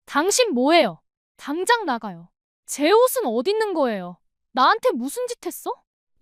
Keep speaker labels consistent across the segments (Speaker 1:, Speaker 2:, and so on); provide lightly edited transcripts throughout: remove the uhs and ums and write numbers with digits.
Speaker 1: 당신 뭐예요? 당장 나가요. 제 옷은 어디 있는 거예요? 나한테 무슨 짓 했어?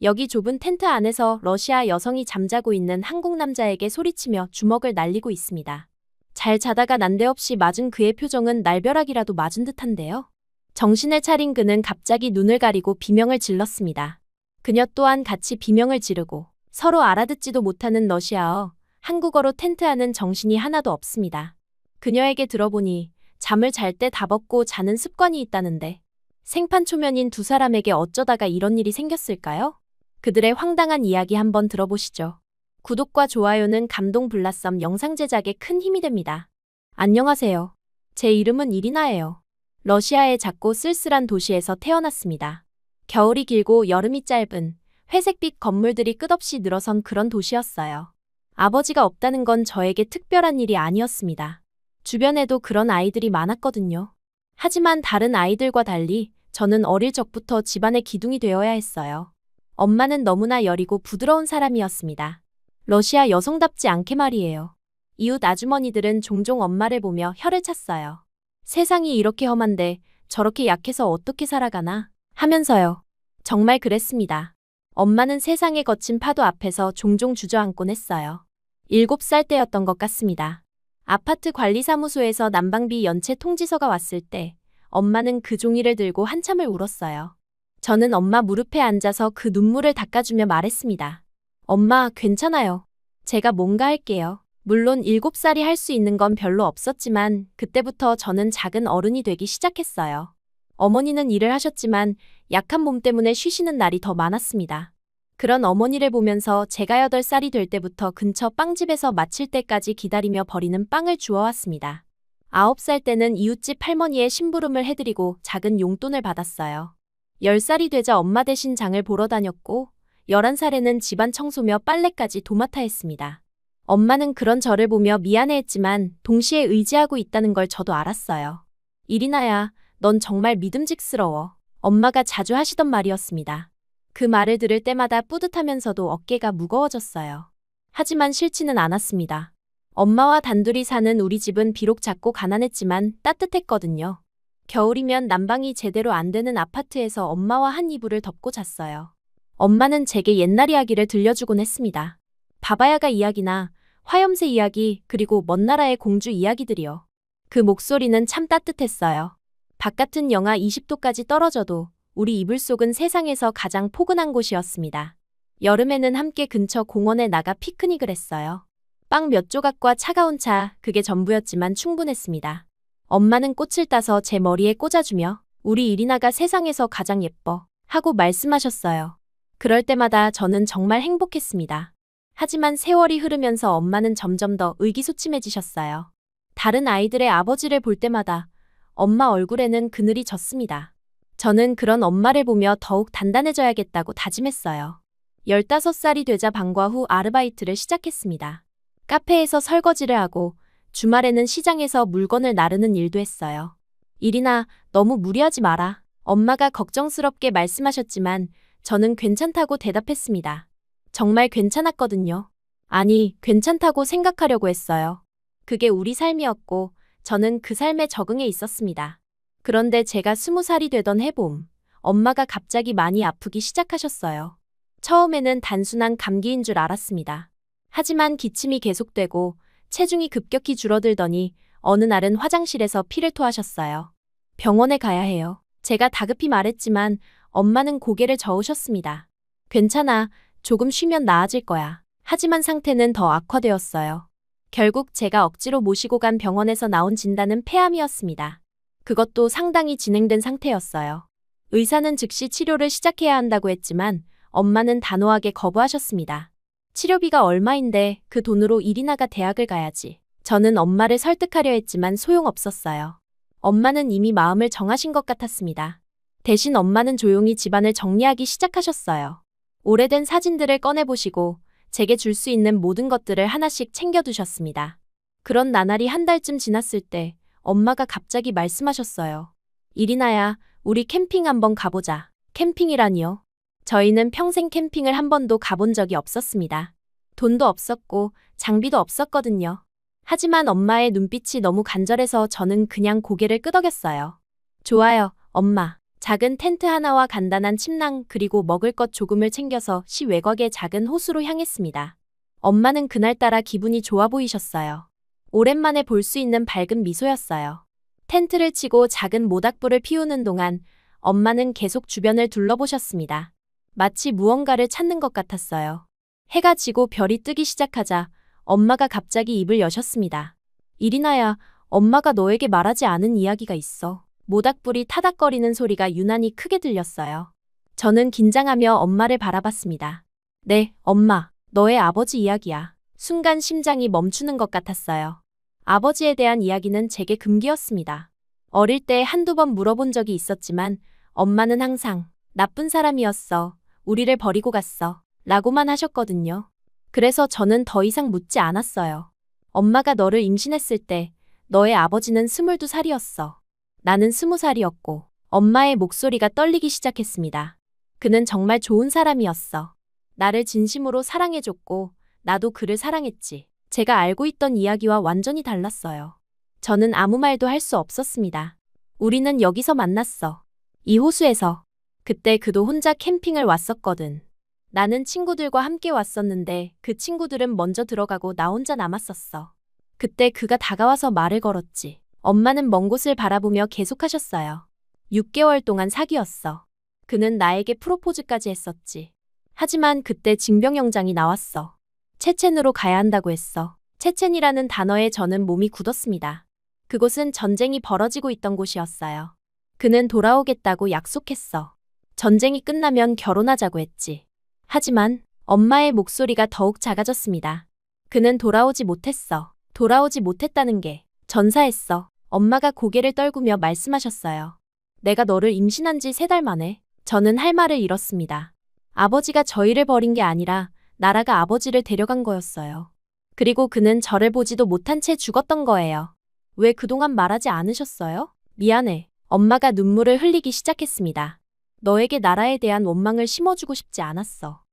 Speaker 2: 여기 좁은 텐트 안에서 러시아 여성이 잠자고 있는 한국 남자에게 소리치며 주먹을 날리고 있습니다. 잘 자다가 난데없이 맞은 그의 표정은 날벼락이라도 맞은 듯한데요. 정신을 차린 그는 갑자기 눈을 가리고 비명을 질렀습니다. 그녀 또한 같이 비명을 지르고 서로 알아듣지도 못하는 러시아어, 한국어로 텐트 안은 정신이 하나도 없습니다. 그녀에게 들어보니 잠을 잘 때 다 벗고 자는 습관이 있다는데 생판 초면인 두 사람에게 어쩌다가 이런 일이 생겼을까요? 그들의 황당한 이야기 한번 들어보시죠. 구독과 좋아요는 감동 블라썸 영상 제작에 큰 힘이 됩니다. 안녕하세요. 제 이름은 이리나예요. 러시아의 작고 쓸쓸한 도시에서 태어났습니다. 겨울이 길고 여름이 짧은 회색빛 건물들이 끝없이 늘어선 그런 도시였어요. 아버지가 없다는 건 저에게 특별한 일이 아니었습니다. 주변에도 그런 아이들이 많았거든요. 하지만 다른 아이들과 달리 저는 어릴 적부터 집안의 기둥이 되어야 했어요. 엄마는 너무나 여리고 부드러운 사람이었습니다. 러시아 여성답지 않게 말이에요. 이웃 아주머니들은 종종 엄마를 보며 혀를 찼어요. 세상이 이렇게 험한데 저렇게 약해서 어떻게 살아가나 하면서요. 정말 그랬습니다. 엄마는 세상의 거친 파도 앞에서 종종 주저앉곤 했어요. 7살 때였던 것 같습니다. 아파트 관리사무소에서 난방비 연체 통지서가 왔을 때 엄마는 그 종이를 들고 한참을 울었어요. 저는 엄마 무릎에 앉아서 그 눈물을 닦아주며 말했습니다. 엄마, 괜찮아요. 제가 뭔가 할게요. 물론 7살이 할 수 있는 건 별로 없었지만 그때부터 저는 작은 어른이 되기 시작했어요. 어머니는 일을 하셨지만 약한 몸 때문에 쉬시는 날이 더 많았습니다. 그런 어머니를 보면서 제가 8살이 될 때부터 근처 빵집에서 마칠 때까지 기다리며 버리는 빵을 주워왔습니다. 9살 때는 이웃집 할머니의 심부름을 해드리고 작은 용돈을 받았어요. 10살이 되자 엄마 대신 장을 보러 다녔고 11살에는 집안 청소며 빨래까지 도맡아 했습니다. 엄마는 그런 저를 보며 미안해했지만 동시에 의지하고 있다는 걸 저도 알았어요. 이리나야, 넌 정말 믿음직스러워. 엄마가 자주 하시던 말이었습니다. 그 말을 들을 때마다 뿌듯하면서도 어깨가 무거워졌어요. 하지만 싫지는 않았습니다. 엄마와 단둘이 사는 우리 집은 비록 작고 가난했지만 따뜻했거든요. 겨울이면 난방이 제대로 안 되는 아파트에서 엄마와 한 이불을 덮고 잤어요. 엄마는 제게 옛날 이야기를 들려주곤 했습니다. 바바야가 이야기나 화염새 이야기, 그리고 먼 나라의 공주 이야기들이요. 그 목소리는 참 따뜻했어요. 바깥은 영하 20도까지 떨어져도 우리 이불 속은 세상에서 가장 포근한 곳이었습니다. 여름에는 함께 근처 공원에 나가 피크닉을 했어요. 빵 몇 조각과 차가운 차, 그게 전부였지만 충분했습니다. 엄마는 꽃을 따서 제 머리에 꽂아주며 우리 이리나가 세상에서 가장 예뻐 하고 말씀하셨어요. 그럴 때마다 저는 정말 행복했습니다. 하지만 세월이 흐르면서 엄마는 점점 더 의기소침해지셨어요. 다른 아이들의 아버지를 볼 때마다 엄마 얼굴에는 그늘이 졌습니다. 저는 그런 엄마를 보며 더욱 단단해져야겠다고 다짐했어요. 15살이 되자 방과 후 아르바이트를 시작했습니다. 카페에서 설거지를 하고 주말에는 시장에서 물건을 나르는 일도 했어요. 이리나, 너무 무리하지 마라. 엄마가 걱정스럽게 말씀하셨지만 저는 괜찮다고 대답했습니다. 정말 괜찮았거든요. 아니, 괜찮다고 생각하려고 했어요. 그게 우리 삶이었고 저는 그 삶에 적응해 있었습니다. 그런데 제가 20살이 되던 해봄, 엄마가 갑자기 많이 아프기 시작하셨어요. 처음에는 단순한 감기인 줄 알았습니다. 하지만 기침이 계속되고 체중이 급격히 줄어들더니 어느 날은 화장실에서 피를 토하셨어요. 병원에 가야 해요. 제가 다급히 말했지만 엄마는 고개를 저으셨습니다. 괜찮아, 조금 쉬면 나아질 거야. 하지만 상태는 더 악화되었어요. 결국 제가 억지로 모시고 간 병원에서 나온 진단은 폐암이었습니다. 그것도 상당히 진행된 상태였어요. 의사는 즉시 치료를 시작해야 한다고 했지만 엄마는 단호하게 거부하셨습니다. 치료비가 얼마인데 그 돈으로 이리나가 대학을 가야지. 저는 엄마를 설득하려 했지만 소용없었어요. 엄마는 이미 마음을 정하신 것 같았습니다. 대신 엄마는 조용히 집안을 정리하기 시작하셨어요. 오래된 사진들을 꺼내보시고 제게 줄 수 있는 모든 것들을 하나씩 챙겨두셨습니다. 그런 나날이 한 달쯤 지났을 때 엄마가 갑자기 말씀하셨어요. 이리나야, 우리 캠핑 한번 가보자. 캠핑이라니요? 저희는 평생 캠핑을 한 번도 가본 적이 없었습니다. 돈도 없었고 장비도 없었거든요. 하지만 엄마의 눈빛이 너무 간절해서 저는 그냥 고개를 끄덕였어요. 좋아요, 엄마. 작은 텐트 하나와 간단한 침낭 그리고 먹을 것 조금을 챙겨서 시 외곽의 작은 호수로 향했습니다. 엄마는 그날따라 기분이 좋아 보이셨어요. 오랜만에 볼 수 있는 밝은 미소였어요. 텐트를 치고 작은 모닥불을 피우는 동안 엄마는 계속 주변을 둘러보셨습니다. 마치 무언가를 찾는 것 같았어요. 해가 지고 별이 뜨기 시작하자 엄마가 갑자기 입을 여셨습니다. 이리나야, 엄마가 너에게 말하지 않은 이야기가 있어. 모닥불이 타닥거리는 소리가 유난히 크게 들렸어요. 저는 긴장하며 엄마를 바라봤습니다. 네, 엄마. 너의 아버지 이야기야. 순간 심장이 멈추는 것 같았어요. 아버지에 대한 이야기는 제게 금기였습니다. 어릴 때 한두 번 물어본 적이 있었지만 엄마는 항상 나쁜 사람이었어. 우리를 버리고 갔어. 라고만 하셨거든요. 그래서 저는 더 이상 묻지 않았어요. 엄마가 너를 임신했을 때 너의 아버지는 22살이었어. 나는 20살이었고 엄마의 목소리가 떨리기 시작했습니다. 그는 정말 좋은 사람이었어. 나를 진심으로 사랑해줬고 나도 그를 사랑했지. 제가 알고 있던 이야기와 완전히 달랐어요. 저는 아무 말도 할 수 없었습니다. 우리는 여기서 만났어. 이 호수에서. 그때 그도 혼자 캠핑을 왔었거든. 나는 친구들과 함께 왔었는데 그 친구들은 먼저 들어가고 나 혼자 남았었어. 그때 그가 다가와서 말을 걸었지. 엄마는 먼 곳을 바라보며 계속하셨어요. 6개월 동안 사귀었어. 그는 나에게 프로포즈까지 했었지. 하지만 그때 징병영장이 나왔어. 체첸으로 가야 한다고 했어. 체첸이라는 단어에 저는 몸이 굳었습니다. 그곳은 전쟁이 벌어지고 있던 곳이었어요. 그는 돌아오겠다고 약속했어. 전쟁이 끝나면 결혼하자고 했지. 하지만 엄마의 목소리가 더욱 작아졌습니다. 그는 돌아오지 못했어. 돌아오지 못했다는 게 전사했어. 엄마가 고개를 떨구며 말씀하셨어요. 내가 너를 임신한 지 3달 만에. 저는 할 말을 잃었습니다. 아버지가 저희를 버린 게 아니라 나라가 아버지를 데려간 거였어요. 그리고 그는 저를 보지도 못한 채 죽었던 거예요. 왜 그동안 말하지 않으셨어요? 미안해. 엄마가 눈물을 흘리기 시작했습니다. 너에게 나라에 대한 원망을 심어주고 싶지 않았어.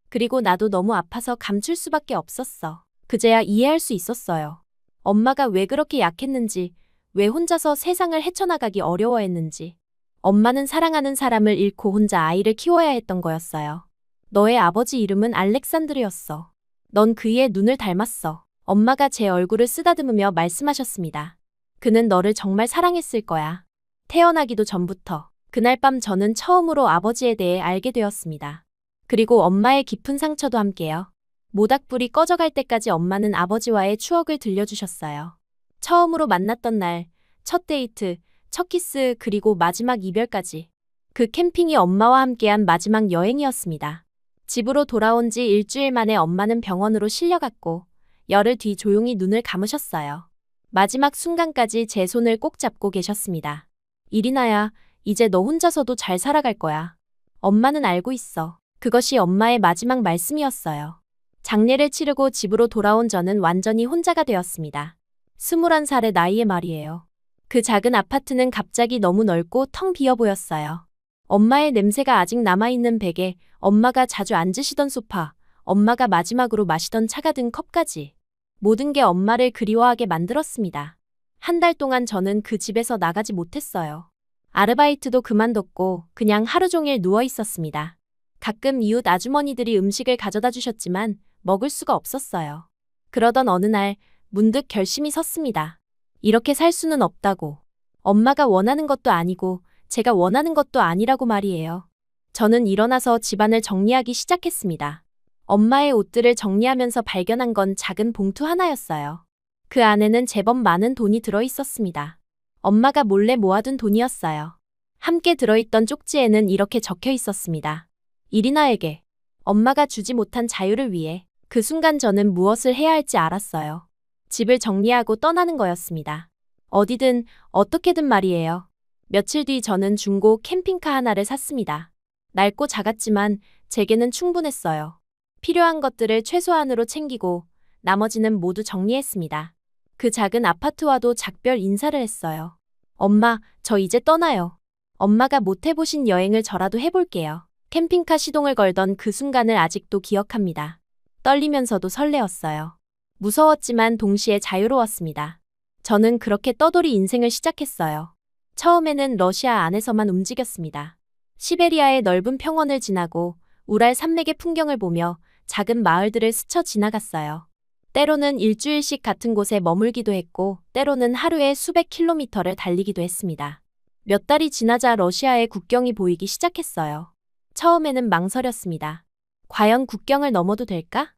Speaker 2: 그리고 나도 너무 아파서 감출 수밖에 없었어. 그제야 이해할 수 있었어요. 엄마가 왜 그렇게 약했는지, 왜 혼자서 세상을 헤쳐나가기 어려워했는지. 엄마는 사랑하는 사람을 잃고 혼자 아이를 키워야 했던 거였어요. 너의 아버지 이름은 알렉산드르였어. 넌 그의 눈을 닮았어. 엄마가 제 얼굴을 쓰다듬으며 말씀하셨습니다. 그는 너를 정말 사랑했을 거야. 태어나기도 전부터. 그날 밤 저는 처음으로 아버지에 대해 알게 되었습니다. 그리고 엄마의 깊은 상처도 함께요. 모닥불이 꺼져갈 때까지 엄마는 아버지와의 추억을 들려주셨어요. 처음으로 만났던 날, 첫 데이트, 첫 키스 그리고 마지막 이별까지. 그 캠핑이 엄마와 함께한 마지막 여행이었습니다. 집으로 돌아온 지 일주일 만에 엄마는 병원으로 실려갔고 열흘 뒤 조용히 눈을 감으셨어요. 마지막 순간까지 제 손을 꼭 잡고 계셨습니다. 이리나야, 이제 너 혼자서도 잘 살아갈 거야. 엄마는 알고 있어. 그것이 엄마의 마지막 말씀이었어요. 장례를 치르고 집으로 돌아온 저는 완전히 혼자가 되었습니다. 21살의 나이에 말이에요. 그 작은 아파트는 갑자기 너무 넓고 텅 비어 보였어요. 엄마의 냄새가 아직 남아있는 베개, 엄마가 자주 앉으시던 소파, 엄마가 마지막으로 마시던 차가 든 컵까지. 모든 게 엄마를 그리워하게 만들었습니다. 한 달 동안 저는 그 집에서 나가지 못했어요. 아르바이트도 그만뒀고 그냥 하루 종일 누워 있었습니다. 가끔 이웃 아주머니들이 음식을 가져다 주셨지만 먹을 수가 없었어요. 그러던 어느 날 문득 결심이 섰습니다. 이렇게 살 수는 없다고. 엄마가 원하는 것도 아니고 제가 원하는 것도 아니라고 말이에요. 저는 일어나서 집안을 정리하기 시작했습니다. 엄마의 옷들을 정리하면서 발견한 건 작은 봉투 하나였어요. 그 안에는 제법 많은 돈이 들어 있었습니다. 엄마가 몰래 모아둔 돈이었어요. 함께 들어있던 쪽지에는 이렇게 적혀 있었습니다. 이리나에게 엄마가 주지 못한 자유를 위해. 그 순간 저는 무엇을 해야 할지 알았어요. 집을 정리하고 떠나는 거였습니다. 어디든 어떻게든 말이에요. 며칠 뒤 저는 중고 캠핑카 하나를 샀습니다. 낡고 작았지만 제게는 충분했어요. 필요한 것들을 최소한으로 챙기고 나머지는 모두 정리했습니다. 그 작은 아파트와도 작별 인사를 했어요. 엄마, 저 이제 떠나요. 엄마가 못 해보신 여행을 저라도 해볼게요. 캠핑카 시동을 걸던 그 순간을 아직도 기억합니다. 떨리면서도 설레었어요. 무서웠지만 동시에 자유로웠습니다. 저는 그렇게 떠돌이 인생을 시작했어요. 처음에는 러시아 안에서만 움직였습니다. 시베리아의 넓은 평원을 지나고 우랄 산맥의 풍경을 보며 작은 마을들을 스쳐 지나갔어요. 때로는 일주일씩 같은 곳에 머물기도 했고, 때로는 하루에 수백 킬로미터를 달리기도 했습니다. 몇 달이 지나자 러시아의 국경이 보이기 시작했어요. 처음에는 망설였습니다. 과연 국경을 넘어도 될까?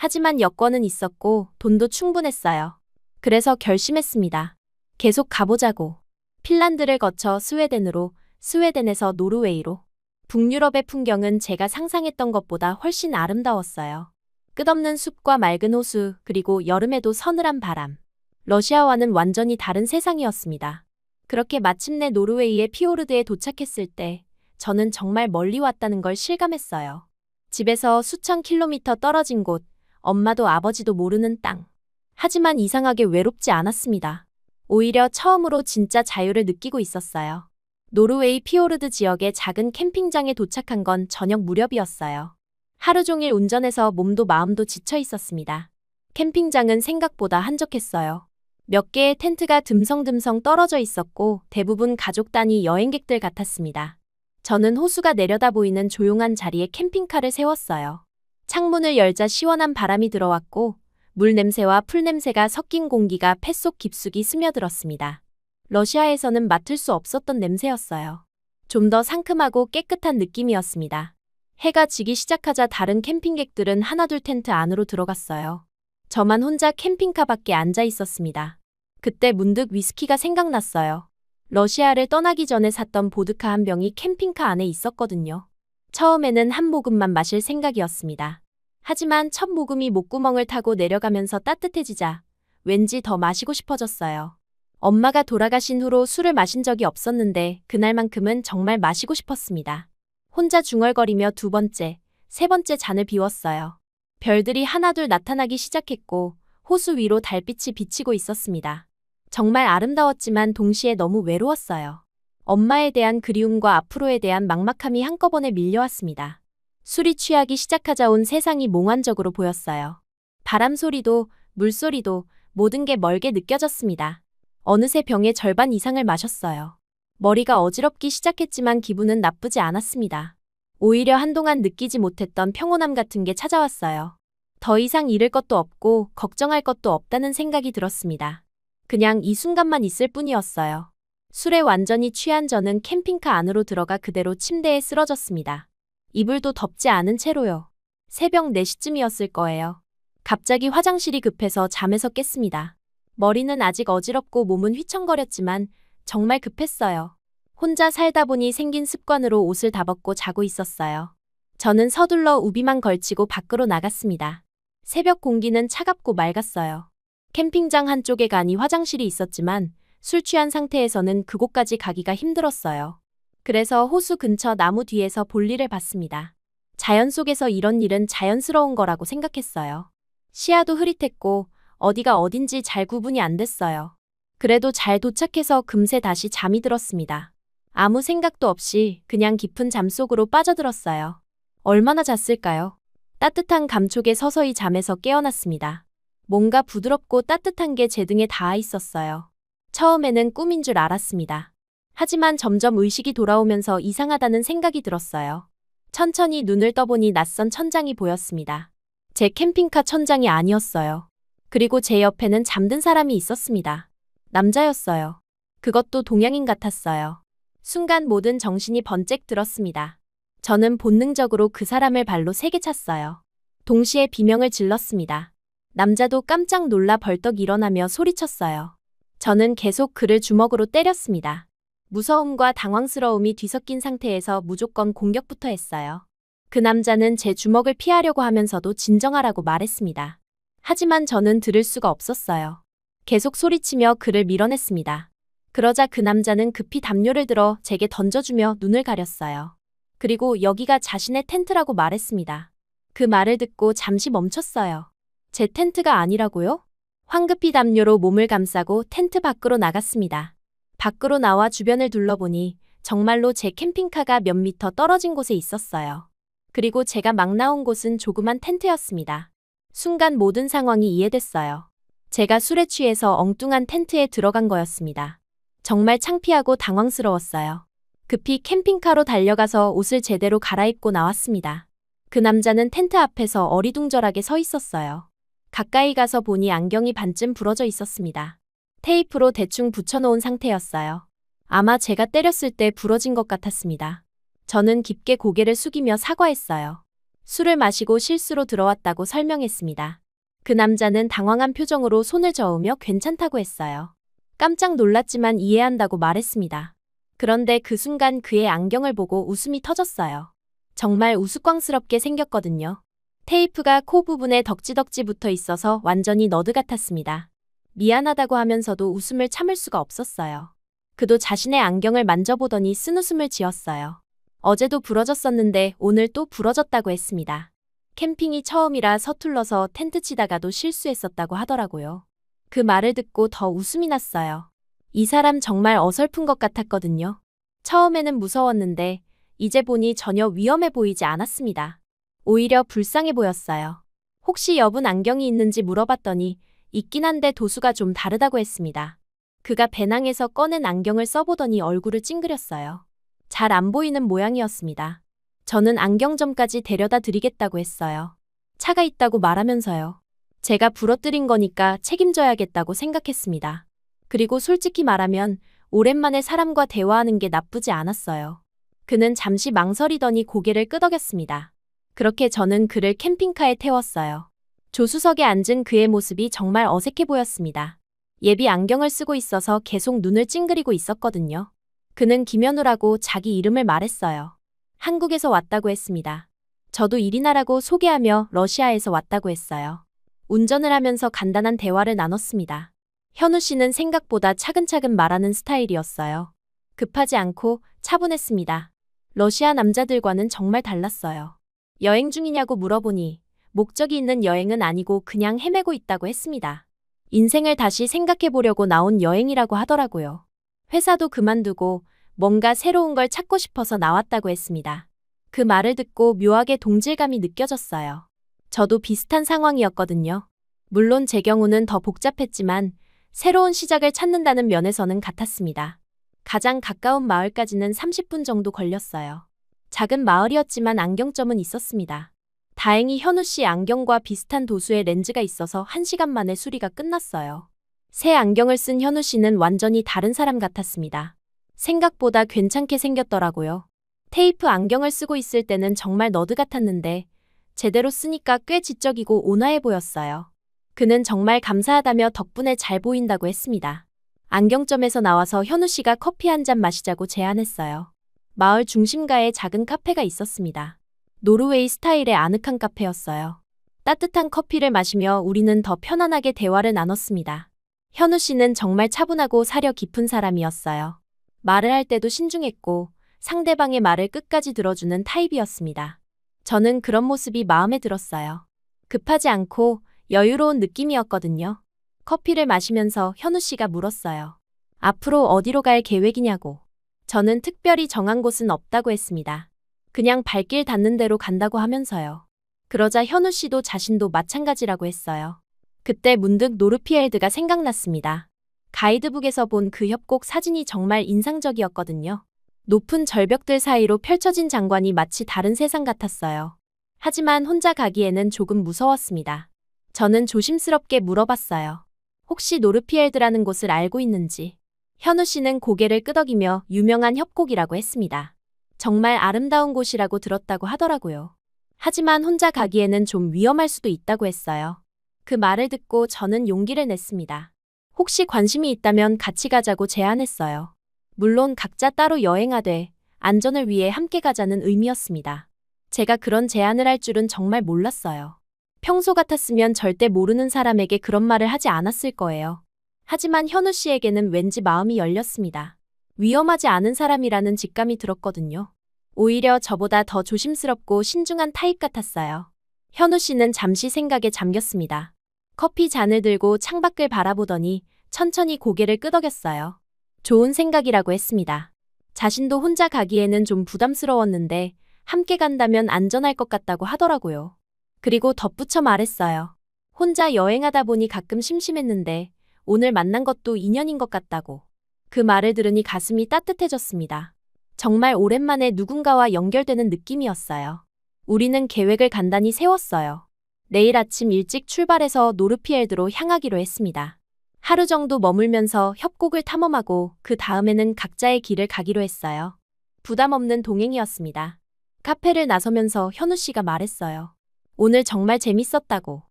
Speaker 2: 하지만 여권은 있었고 돈도 충분했어요. 그래서 결심했습니다. 계속 가보자고. 핀란드를 거쳐 스웨덴으로, 스웨덴에서 노르웨이로. 북유럽의 풍경은 제가 상상했던 것보다 훨씬 아름다웠어요. 끝없는 숲과 맑은 호수, 그리고 여름에도 서늘한 바람. 러시아와는 완전히 다른 세상이었습니다. 그렇게 마침내 노르웨이의 피오르드에 도착했을 때 저는 정말 멀리 왔다는 걸 실감했어요. 집에서 수천 킬로미터 떨어진 곳, 엄마도 아버지도 모르는 땅. 하지만 이상하게 외롭지 않았습니다. 오히려 처음으로 진짜 자유를 느끼고 있었어요. 노르웨이 피오르드 지역의 작은 캠핑장에 도착한 건 저녁 무렵이었어요. 하루 종일 운전해서 몸도 마음도 지쳐 있었습니다. 캠핑장은 생각보다 한적했어요. 몇 개의 텐트가 듬성듬성 떨어져 있었고 대부분 가족 단위 여행객들 같았습니다. 저는 호수가 내려다 보이는 조용한 자리에 캠핑카를 세웠어요. 창문을 열자 시원한 바람이 들어왔고 물 냄새와 풀 냄새가 섞인 공기가 뱃속 깊숙이 스며들었습니다. 러시아에서는 맡을 수 없었던 냄새였어요. 좀 더 상큼하고 깨끗한 느낌이었습니다. 해가 지기 시작하자 다른 캠핑객들은 하나둘 텐트 안으로 들어갔어요. 저만 혼자 캠핑카 밖에 앉아 있었습니다. 그때 문득 위스키가 생각났어요. 러시아를 떠나기 전에 샀던 보드카 한 병이 캠핑카 안에 있었거든요. 처음에는 한 모금만 마실 생각이었습니다. 하지만 첫 모금이 목구멍을 타고 내려가면서 따뜻해지자 왠지 더 마시고 싶어졌어요. 엄마가 돌아가신 후로 술을 마신 적이 없었는데 그날만큼은 정말 마시고 싶었습니다. 혼자 중얼거리며 두 번째, 세 번째 잔을 비웠어요. 별들이 하나둘 나타나기 시작했고 호수 위로 달빛이 비치고 있었습니다. 정말 아름다웠지만 동시에 너무 외로웠어요. 엄마에 대한 그리움과 앞으로에 대한 막막함이 한꺼번에 밀려왔습니다. 술이 취하기 시작하자 온 세상이 몽환적으로 보였어요. 바람 소리도, 물소리도 모든 게 멀게 느껴졌습니다. 어느새 병의 절반 이상을 마셨어요. 머리가 어지럽기 시작했지만 기분은 나쁘지 않았습니다. 오히려 한동안 느끼지 못했던 평온함 같은 게 찾아왔어요. 더 이상 잃을 것도 없고 걱정할 것도 없다는 생각이 들었습니다. 그냥 이 순간만 있을 뿐이었어요. 술에 완전히 취한 저는 캠핑카 안으로 들어가 그대로 침대에 쓰러졌습니다. 이불도 덮지 않은 채로요. 새벽 4시쯤이었을 거예요. 갑자기 화장실이 급해서 잠에서 깼습니다. 머리는 아직 어지럽고 몸은 휘청거렸지만 정말 급했어요. 혼자 살다 보니 생긴 습관으로 옷을 다 벗고 자고 있었어요. 저는 서둘러 우비만 걸치고 밖으로 나갔습니다. 새벽 공기는 차갑고 맑았어요. 캠핑장 한쪽에 가니 화장실이 있었지만 술 취한 상태에서는 그곳까지 가기가 힘들었어요. 그래서 호수 근처 나무 뒤에서 볼일을 봤습니다. 자연 속에서 이런 일은 자연스러운 거라고 생각했어요. 시야도 흐릿했고 어디가 어딘지 잘 구분이 안 됐어요. 그래도 잘 도착해서 금세 다시 잠이 들었습니다. 아무 생각도 없이 그냥 깊은 잠 속으로 빠져들었어요. 얼마나 잤을까요? 따뜻한 감촉에 서서히 잠에서 깨어났습니다. 뭔가 부드럽고 따뜻한 게 제 등에 닿아 있었어요. 처음에는 꿈인 줄 알았습니다. 하지만 점점 의식이 돌아오면서 이상하다는 생각이 들었어요. 천천히 눈을 떠보니 낯선 천장이 보였습니다. 제 캠핑카 천장이 아니었어요. 그리고 제 옆에는 잠든 사람이 있었습니다. 남자였어요. 그것도 동양인 같았어요. 순간 모든 정신이 번쩍 들었습니다. 저는 본능적으로 그 사람을 발로 세게 찼어요. 동시에 비명을 질렀습니다. 남자도 깜짝 놀라 벌떡 일어나며 소리쳤어요. 저는 계속 그를 주먹으로 때렸습니다. 무서움과 당황스러움이 뒤섞인 상태에서 무조건 공격부터 했어요. 그 남자는 제 주먹을 피하려고 하면서도 진정하라고 말했습니다. 하지만 저는 들을 수가 없었어요. 계속 소리치며 그를 밀어냈습니다. 그러자 그 남자는 급히 담요를 들어 제게 던져주며 눈을 가렸어요. 그리고 여기가 자신의 텐트라고 말했습니다. 그 말을 듣고 잠시 멈췄어요. 제 텐트가 아니라고요? 황급히 담요로 몸을 감싸고 텐트 밖으로 나갔습니다. 밖으로 나와 주변을 둘러보니 정말로 제 캠핑카가 몇 미터 떨어진 곳에 있었어요. 그리고 제가 막 나온 곳은 조그만 텐트였습니다. 순간 모든 상황이 이해됐어요. 제가 술에 취해서 엉뚱한 텐트에 들어간 거였습니다. 정말 창피하고 당황스러웠어요. 급히 캠핑카로 달려가서 옷을 제대로 갈아입고 나왔습니다. 그 남자는 텐트 앞에서 어리둥절하게 서 있었어요. 가까이 가서 보니 안경이 반쯤 부러져 있었습니다. 테이프로 대충 붙여놓은 상태였어요. 아마 제가 때렸을 때 부러진 것 같았습니다. 저는 깊게 고개를 숙이며 사과했어요. 술을 마시고 실수로 들어왔다고 설명했습니다. 그 남자는 당황한 표정으로 손을 저으며 괜찮다고 했어요. 깜짝 놀랐지만 이해한다고 말했습니다. 그런데 그 순간 그의 안경을 보고 웃음이 터졌어요. 정말 우스꽝스럽게 생겼거든요. 테이프가 코 부분에 덕지덕지 붙어 있어서 완전히 너드 같았습니다. 미안하다고 하면서도 웃음을 참을 수가 없었어요. 그도 자신의 안경을 만져보더니 쓴웃음을 지었어요. 어제도 부러졌었는데 오늘 또 부러졌다고 했습니다. 캠핑이 처음이라 서툴러서 텐트 치다가도 실수했었다고 하더라고요. 그 말을 듣고 더 웃음이 났어요. 이 사람 정말 어설픈 것 같았거든요. 처음에는 무서웠는데 이제 보니 전혀 위험해 보이지 않았습니다. 오히려 불쌍해 보였어요. 혹시 여분 안경이 있는지 물어봤더니 있긴 한데 도수가 좀 다르다고 했습니다. 그가 배낭에서 꺼낸 안경을 써보더니 얼굴을 찡그렸어요. 잘 안 보이는 모양이었습니다. 저는 안경점까지 데려다 드리겠다고 했어요. 차가 있다고 말하면서요. 제가 부러뜨린 거니까 책임져야겠다고 생각했습니다. 그리고 솔직히 말하면 오랜만에 사람과 대화하는 게 나쁘지 않았어요. 그는 잠시 망설이더니 고개를 끄덕였습니다. 그렇게 저는 그를 캠핑카에 태웠어요. 조수석에 앉은 그의 모습이 정말 어색해 보였습니다. 예비 안경을 쓰고 있어서 계속 눈을 찡그리고 있었거든요. 그는 김현우라고 자기 이름을 말했어요. 한국에서 왔다고 했습니다. 저도 일이나라고 소개하며 러시아에서 왔다고 했어요. 운전을 하면서 간단한 대화를 나눴습니다. 현우 씨는 생각보다 차근차근 말하는 스타일이었어요. 급하지 않고 차분했습니다. 러시아 남자들과는 정말 달랐어요. 여행 중이냐고 물어보니 목적이 있는 여행은 아니고 그냥 헤매고 있다고 했습니다. 인생을 다시 생각해보려고 나온 여행이라고 하더라고요. 회사도 그만두고 뭔가 새로운 걸 찾고 싶어서 나왔다고 했습니다. 그 말을 듣고 묘하게 동질감이 느껴졌어요. 저도 비슷한 상황이었거든요. 물론 제 경우는 더 복잡했지만 새로운 시작을 찾는다는 면에서는 같았습니다. 가장 가까운 마을까지는 30분 정도 걸렸어요. 작은 마을이었지만 안경점은 있었습니다. 다행히 현우 씨 안경과 비슷한 도수의 렌즈가 있어서 1시간 만에 수리가 끝났어요. 새 안경을 쓴 현우 씨는 완전히 다른 사람 같았습니다. 생각보다 괜찮게 생겼더라고요. 테이프 안경을 쓰고 있을 때는 정말 너드 같았는데 제대로 쓰니까 꽤 지적이고 온화해 보였어요. 그는 정말 감사하다며 덕분에 잘 보인다고 했습니다. 안경점에서 나와서 현우 씨가 커피 한 잔 마시자고 제안했어요. 마을 중심가에 작은 카페가 있었습니다. 노르웨이 스타일의 아늑한 카페였어요. 따뜻한 커피를 마시며 우리는 더 편안하게 대화를 나눴습니다. 현우 씨는 정말 차분하고 사려 깊은 사람이었어요. 말을 할 때도 신중했고 상대방의 말을 끝까지 들어주는 타입이었습니다. 저는 그런 모습이 마음에 들었어요. 급하지 않고 여유로운 느낌이었거든요. 커피를 마시면서 현우 씨가 물었어요. 앞으로 어디로 갈 계획이냐고. 저는 특별히 정한 곳은 없다고 했습니다. 그냥 발길 닿는 대로 간다고 하면서요. 그러자 현우 씨도 자신도 마찬가지라고 했어요. 그때 문득 노르피엘드가 생각났습니다. 가이드북에서 본 그 협곡 사진이 정말 인상적이었거든요. 높은 절벽들 사이로 펼쳐진 장관이 마치 다른 세상 같았어요. 하지만 혼자 가기에는 조금 무서웠습니다. 저는 조심스럽게 물어봤어요. 혹시 노르피엘드라는 곳을 알고 있는지. 현우 씨는 고개를 끄덕이며 유명한 협곡이라고 했습니다. 정말 아름다운 곳이라고 들었다고 하더라고요. 하지만 혼자 가기에는 좀 위험할 수도 있다고 했어요. 그 말을 듣고 저는 용기를 냈습니다. 혹시 관심이 있다면 같이 가자고 제안했어요. 물론 각자 따로 여행하되 안전을 위해 함께 가자는 의미였습니다. 제가 그런 제안을 할 줄은 정말 몰랐어요. 평소 같았으면 절대 모르는 사람에게 그런 말을 하지 않았을 거예요. 하지만 현우 씨에게는 왠지 마음이 열렸습니다. 위험하지 않은 사람이라는 직감이 들었거든요. 오히려 저보다 더 조심스럽고 신중한 타입 같았어요. 현우 씨는 잠시 생각에 잠겼습니다. 커피 잔을 들고 창밖을 바라보더니 천천히 고개를 끄덕였어요. 좋은 생각이라고 했습니다. 자신도 혼자 가기에는 좀 부담스러웠는데 함께 간다면 안전할 것 같다고 하더라고요. 그리고 덧붙여 말했어요. 혼자 여행하다 보니 가끔 심심했는데 오늘 만난 것도 인연인 것 같다고. 그 말을 들으니 가슴이 따뜻해졌습니다. 정말 오랜만에 누군가와 연결되는 느낌이었어요. 우리는 계획을 간단히 세웠어요. 내일 아침 일찍 출발해서 노르피엘드로 향하기로 했습니다. 하루 정도 머물면서 협곡을 탐험하고 그 다음에는 각자의 길을 가기로 했어요. 부담 없는 동행이었습니다. 카페를 나서면서 현우 씨가 말했어요. 오늘 정말 재밌었다고.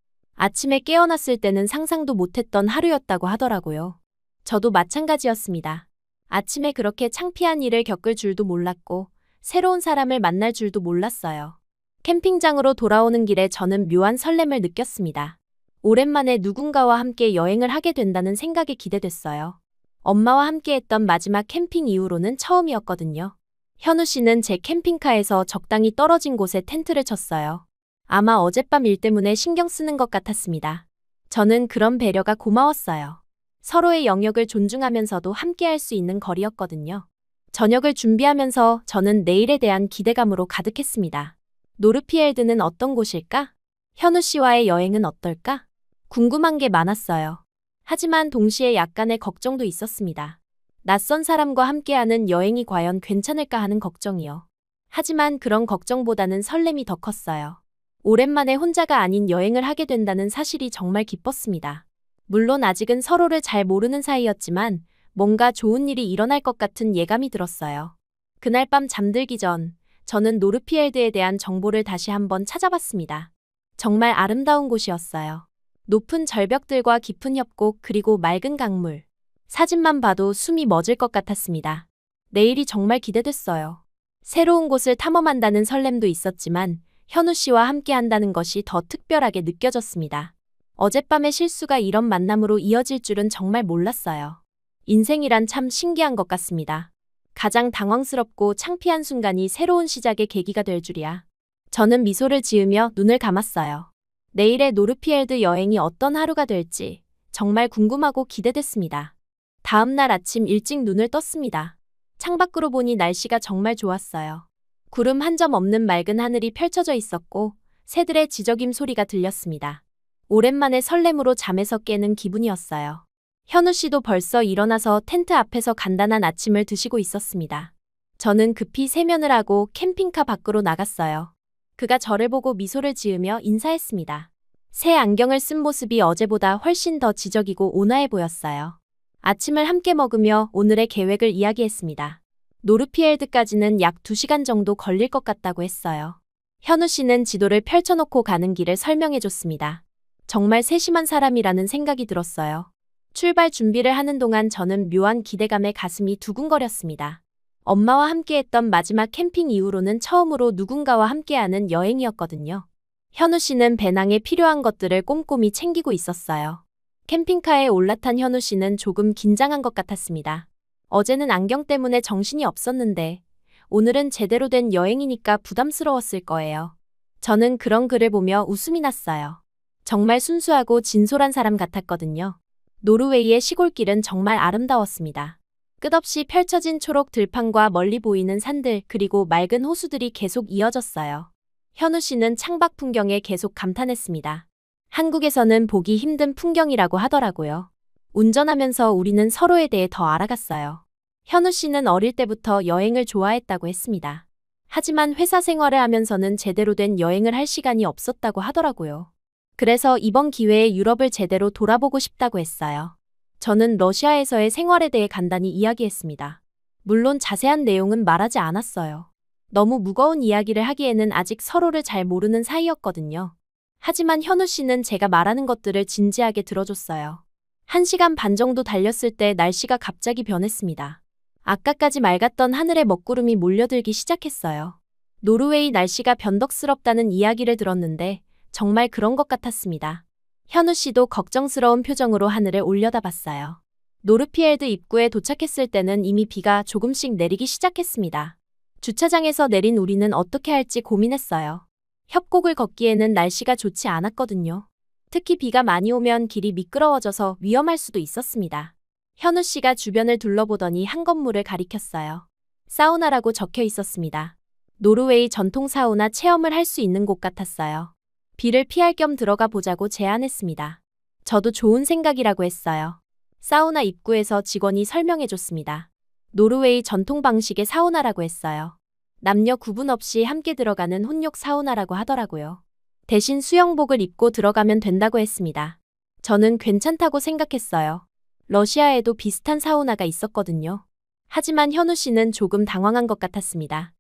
Speaker 2: 아침에 깨어났을 때는 상상도 못했던 하루였다고 하더라고요. 저도 마찬가지였습니다. 아침에 그렇게 창피한 일을 겪을 줄도 몰랐고 새로운 사람을 만날 줄도 몰랐어요. 캠핑장으로 돌아오는 길에 저는 묘한 설렘을 느꼈습니다. 오랜만에 누군가와 함께 여행을 하게 된다는 생각에 기대됐어요. 엄마와 함께했던 마지막 캠핑 이후로는 처음이었거든요. 현우 씨는 제 캠핑카에서 적당히 떨어진 곳에 텐트를 쳤어요. 아마 어젯밤 일 때문에 신경 쓰는 것 같았습니다. 저는 그런 배려가 고마웠어요. 서로의 영역을 존중하면서도 함께할 수 있는 거리였거든요. 저녁을 준비하면서 저는 내일에 대한 기대감으로 가득했습니다. 노르피엘드는 어떤 곳일까? 현우 씨와의 여행은 어떨까? 궁금한 게 많았어요. 하지만 동시에 약간의 걱정도 있었습니다. 낯선 사람과 함께하는 여행이 과연 괜찮을까 하는 걱정이요. 하지만 그런 걱정보다는 설렘이 더 컸어요. 오랜만에 혼자가 아닌 여행을 하게 된다는 사실이 정말 기뻤습니다. 물론 아직은 서로를 잘 모르는 사이였지만 뭔가 좋은 일이 일어날 것 같은 예감이 들었어요. 그날 밤 잠들기 전 저는 노르피엘드에 대한 정보를 다시 한번 찾아봤습니다. 정말 아름다운 곳이었어요. 높은 절벽들과 깊은 협곡 그리고 맑은 강물. 사진만 봐도 숨이 멎을 것 같았습니다. 내일이 정말 기대됐어요. 새로운 곳을 탐험한다는 설렘도 있었지만 현우 씨와 함께 한다는 것이 더 특별하게 느껴졌습니다. 어젯밤의 실수가 이런 만남으로 이어질 줄은 정말 몰랐어요. 인생이란 참 신기한 것 같습니다. 가장 당황스럽고 창피한 순간이 새로운 시작의 계기가 될 줄이야. 저는 미소를 지으며 눈을 감았어요. 내일의 노르피엘드 여행이 어떤 하루가 될지 정말 궁금하고 기대됐습니다. 다음 날 아침 일찍 눈을 떴습니다. 창밖으로 보니 날씨가 정말 좋았어요. 구름 한 점 없는 맑은 하늘이 펼쳐져 있었고 새들의 지저귐 소리가 들렸습니다. 오랜만에 설렘으로 잠에서 깨는 기분이었어요. 현우 씨도 벌써 일어나서 텐트 앞에서 간단한 아침을 드시고 있었습니다. 저는 급히 세면을 하고 캠핑카 밖으로 나갔어요. 그가 저를 보고 미소를 지으며 인사했습니다. 새 안경을 쓴 모습이 어제보다 훨씬 더 지적이고 온화해 보였어요. 아침을 함께 먹으며 오늘의 계획을 이야기했습니다. 노르피엘드까지는 약 2시간 정도 걸릴 것 같다고 했어요. 현우 씨는 지도를 펼쳐놓고 가는 길을 설명해줬습니다. 정말 세심한 사람이라는 생각이 들었어요. 출발 준비를 하는 동안 저는 묘한 기대감에 가슴이 두근거렸습니다. 엄마와 함께했던 마지막 캠핑 이후로는 처음으로 누군가와 함께하는 여행이었거든요. 현우 씨는 배낭에 필요한 것들을 꼼꼼히 챙기고 있었어요. 캠핑카에 올라탄 현우 씨는 조금 긴장한 것 같았습니다. 어제는 안경 때문에 정신이 없었는데 오늘은 제대로 된 여행이니까 부담스러웠을 거예요. 저는 그런 그를 보며 웃음이 났어요. 정말 순수하고 진솔한 사람 같았거든요. 노르웨이의 시골길은 정말 아름다웠습니다. 끝없이 펼쳐진 초록 들판과 멀리 보이는 산들 그리고 맑은 호수들이 계속 이어졌어요. 현우 씨는 창밖 풍경에 계속 감탄했습니다. 한국에서는 보기 힘든 풍경이라고 하더라고요. 운전하면서 우리는 서로에 대해 더 알아갔어요. 현우 씨는 어릴 때부터 여행을 좋아했다고 했습니다. 하지만 회사 생활을 하면서는 제대로 된 여행을 할 시간이 없었다고 하더라고요. 그래서 이번 기회에 유럽을 제대로 돌아보고 싶다고 했어요. 저는 러시아에서의 생활에 대해 간단히 이야기했습니다. 물론 자세한 내용은 말하지 않았어요. 너무 무거운 이야기를 하기에는 아직 서로를 잘 모르는 사이였거든요. 하지만 현우 씨는 제가 말하는 것들을 진지하게 들어줬어요. 1시간 반 정도 달렸을 때 날씨가 갑자기 변했습니다. 아까까지 맑았던 하늘에 먹구름이 몰려들기 시작했어요. 노르웨이 날씨가 변덕스럽다는 이야기를 들었는데 정말 그런 것 같았습니다. 현우 씨도 걱정스러운 표정으로 하늘을 올려다봤어요. 노르피엘드 입구에 도착했을 때는 이미 비가 조금씩 내리기 시작했습니다. 주차장에서 내린 우리는 어떻게 할지 고민했어요. 협곡을 걷기에는 날씨가 좋지 않았거든요. 특히 비가 많이 오면 길이 미끄러워져서 위험할 수도 있었습니다. 현우 씨가 주변을 둘러보더니 한 건물을 가리켰어요. 사우나라고 적혀 있었습니다. 노르웨이 전통 사우나 체험을 할 수 있는 곳 같았어요. 비를 피할 겸 들어가 보자고 제안했습니다. 저도 좋은 생각이라고 했어요. 사우나 입구에서 직원이 설명해줬습니다. 노르웨이 전통 방식의 사우나라고 했어요. 남녀 구분 없이 함께 들어가는 혼욕 사우나라고 하더라고요. 대신 수영복을 입고 들어가면 된다고 했습니다. 저는 괜찮다고 생각했어요. 러시아에도 비슷한 사우나가 있었거든요. 하지만 현우 씨는 조금 당황한 것 같았습니다.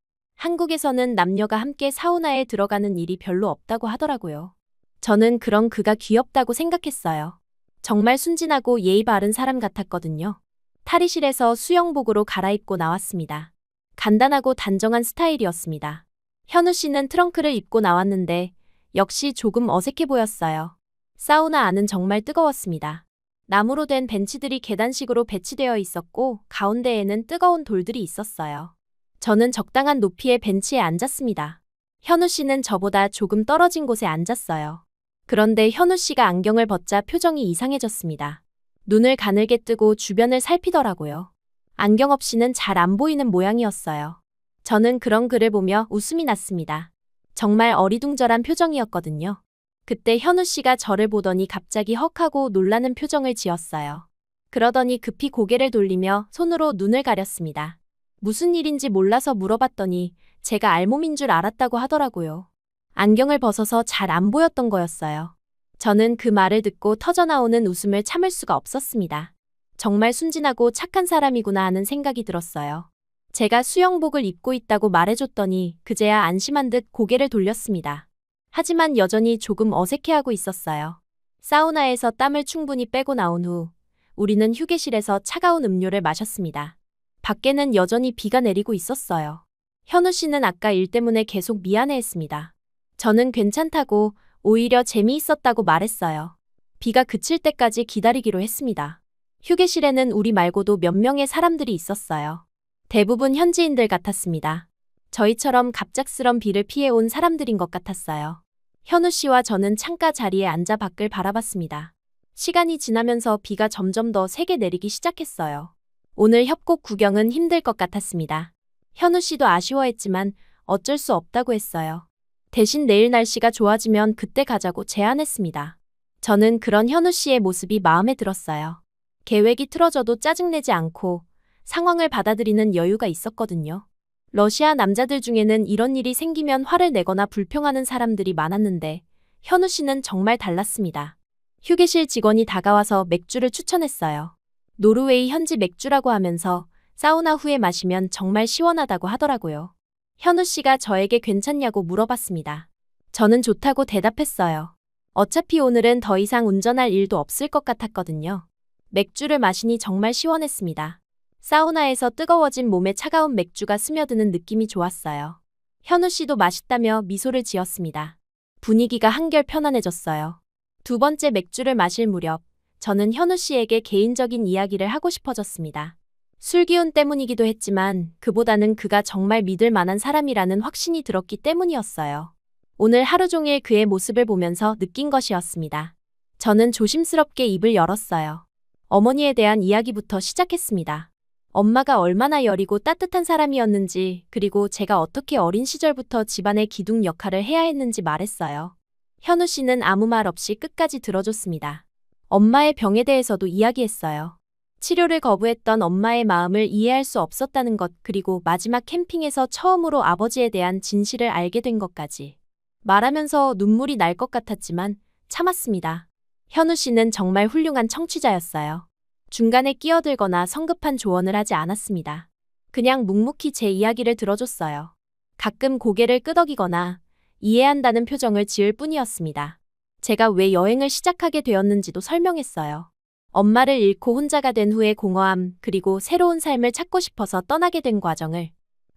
Speaker 2: 한국에서는 남녀가 함께 사우나에 들어가는 일이 별로 없다고 하더라고요. 저는 그런 그가 귀엽다고 생각했어요. 정말 순진하고 예의 바른 사람 같았거든요. 탈의실에서 수영복으로 갈아입고 나왔습니다. 간단하고 단정한 스타일이었습니다. 현우 씨는 트렁크를 입고 나왔는데 역시 조금 어색해 보였어요. 사우나 안은 정말 뜨거웠습니다. 나무로 된 벤치들이 계단식으로 배치되어 있었고 가운데에는 뜨거운 돌들이 있었어요. 저는 적당한 높이의 벤치에 앉았습니다. 현우 씨는 저보다 조금 떨어진 곳에 앉았어요. 그런데 현우 씨가 안경을 벗자 표정이 이상해졌습니다. 눈을 가늘게 뜨고 주변을 살피더라고요. 안경 없이는 잘 안 보이는 모양이었어요. 저는 그런 그를 보며 웃음이 났습니다. 정말 어리둥절한 표정이었거든요. 그때 현우 씨가 저를 보더니 갑자기 헉하고 놀라는 표정을 지었어요. 그러더니 급히 고개를 돌리며 손으로 눈을 가렸습니다. 무슨 일인지 몰라서 물어봤더니 제가 알몸인 줄 알았다고 하더라고요. 안경을 벗어서 잘 안 보였던 거였어요. 저는 그 말을 듣고 터져나오는 웃음을 참을 수가 없었습니다. 정말 순진하고 착한 사람이구나 하는 생각이 들었어요. 제가 수영복을 입고 있다고 말해줬더니 그제야 안심한 듯 고개를 돌렸습니다. 하지만 여전히 조금 어색해하고 있었어요. 사우나에서 땀을 충분히 빼고 나온 후 우리는 휴게실에서 차가운 음료를 마셨습니다. 밖에는 여전히 비가 내리고 있었어요. 현우 씨는 아까 일 때문에 계속 미안해했습니다. 저는 괜찮다고 오히려 재미있었다고 말했어요. 비가 그칠 때까지 기다리기로 했습니다. 휴게실에는 우리 말고도 몇 명의 사람들이 있었어요. 대부분 현지인들 같았습니다. 저희처럼 갑작스런 비를 피해온 사람들인 것 같았어요. 현우 씨와 저는 창가 자리에 앉아 밖을 바라봤습니다. 시간이 지나면서 비가 점점 더 세게 내리기 시작했어요. 오늘 협곡 구경은 힘들 것 같았습니다. 현우 씨도 아쉬워했지만 어쩔 수 없다고 했어요. 대신 내일 날씨가 좋아지면 그때 가자고 제안했습니다. 저는 그런 현우 씨의 모습이 마음에 들었어요. 계획이 틀어져도 짜증내지 않고 상황을 받아들이는 여유가 있었거든요. 러시아 남자들 중에는 이런 일이 생기면 화를 내거나 불평하는 사람들이 많았는데 현우 씨는 정말 달랐습니다. 휴게실 직원이 다가와서 맥주를 추천했어요. 노르웨이 현지 맥주라고 하면서 사우나 후에 마시면 정말 시원하다고 하더라고요. 현우 씨가 저에게 괜찮냐고 물어봤습니다. 저는 좋다고 대답했어요. 어차피 오늘은 더 이상 운전할 일도 없을 것 같았거든요. 맥주를 마시니 정말 시원했습니다. 사우나에서 뜨거워진 몸에 차가운 맥주가 스며드는 느낌이 좋았어요. 현우 씨도 맛있다며 미소를 지었습니다. 분위기가 한결 편안해졌어요. 두 번째 맥주를 마실 무렵 저는 현우 씨에게 개인적인 이야기를 하고 싶어졌습니다. 술 기운 때문이기도 했지만 그보다는 그가 정말 믿을 만한 사람이라는 확신이 들었기 때문이었어요. 오늘 하루 종일 그의 모습을 보면서 느낀 것이었습니다. 저는 조심스럽게 입을 열었어요. 어머니에 대한 이야기부터 시작했습니다. 엄마가 얼마나 여리고 따뜻한 사람이었는지, 그리고 제가 어떻게 어린 시절부터 집안의 기둥 역할을 해야 했는지 말했어요. 현우 씨는 아무 말 없이 끝까지 들어줬습니다. 엄마의 병에 대해서도 이야기했어요. 치료를 거부했던 엄마의 마음을 이해할 수 없었다는 것, 그리고 마지막 캠핑에서 처음으로 아버지에 대한 진실을 알게 된 것까지. 말하면서 눈물이 날 것 같았지만 참았습니다. 현우 씨는 정말 훌륭한 청취자였어요. 중간에 끼어들거나 성급한 조언을 하지 않았습니다. 그냥 묵묵히 제 이야기를 들어줬어요. 가끔 고개를 끄덕이거나 이해한다는 표정을 지을 뿐이었습니다. 제가 왜 여행을 시작하게 되었는지도 설명했어요. 엄마를 잃고 혼자가 된 후의 공허함, 그리고 새로운 삶을 찾고 싶어서 떠나게 된 과정을,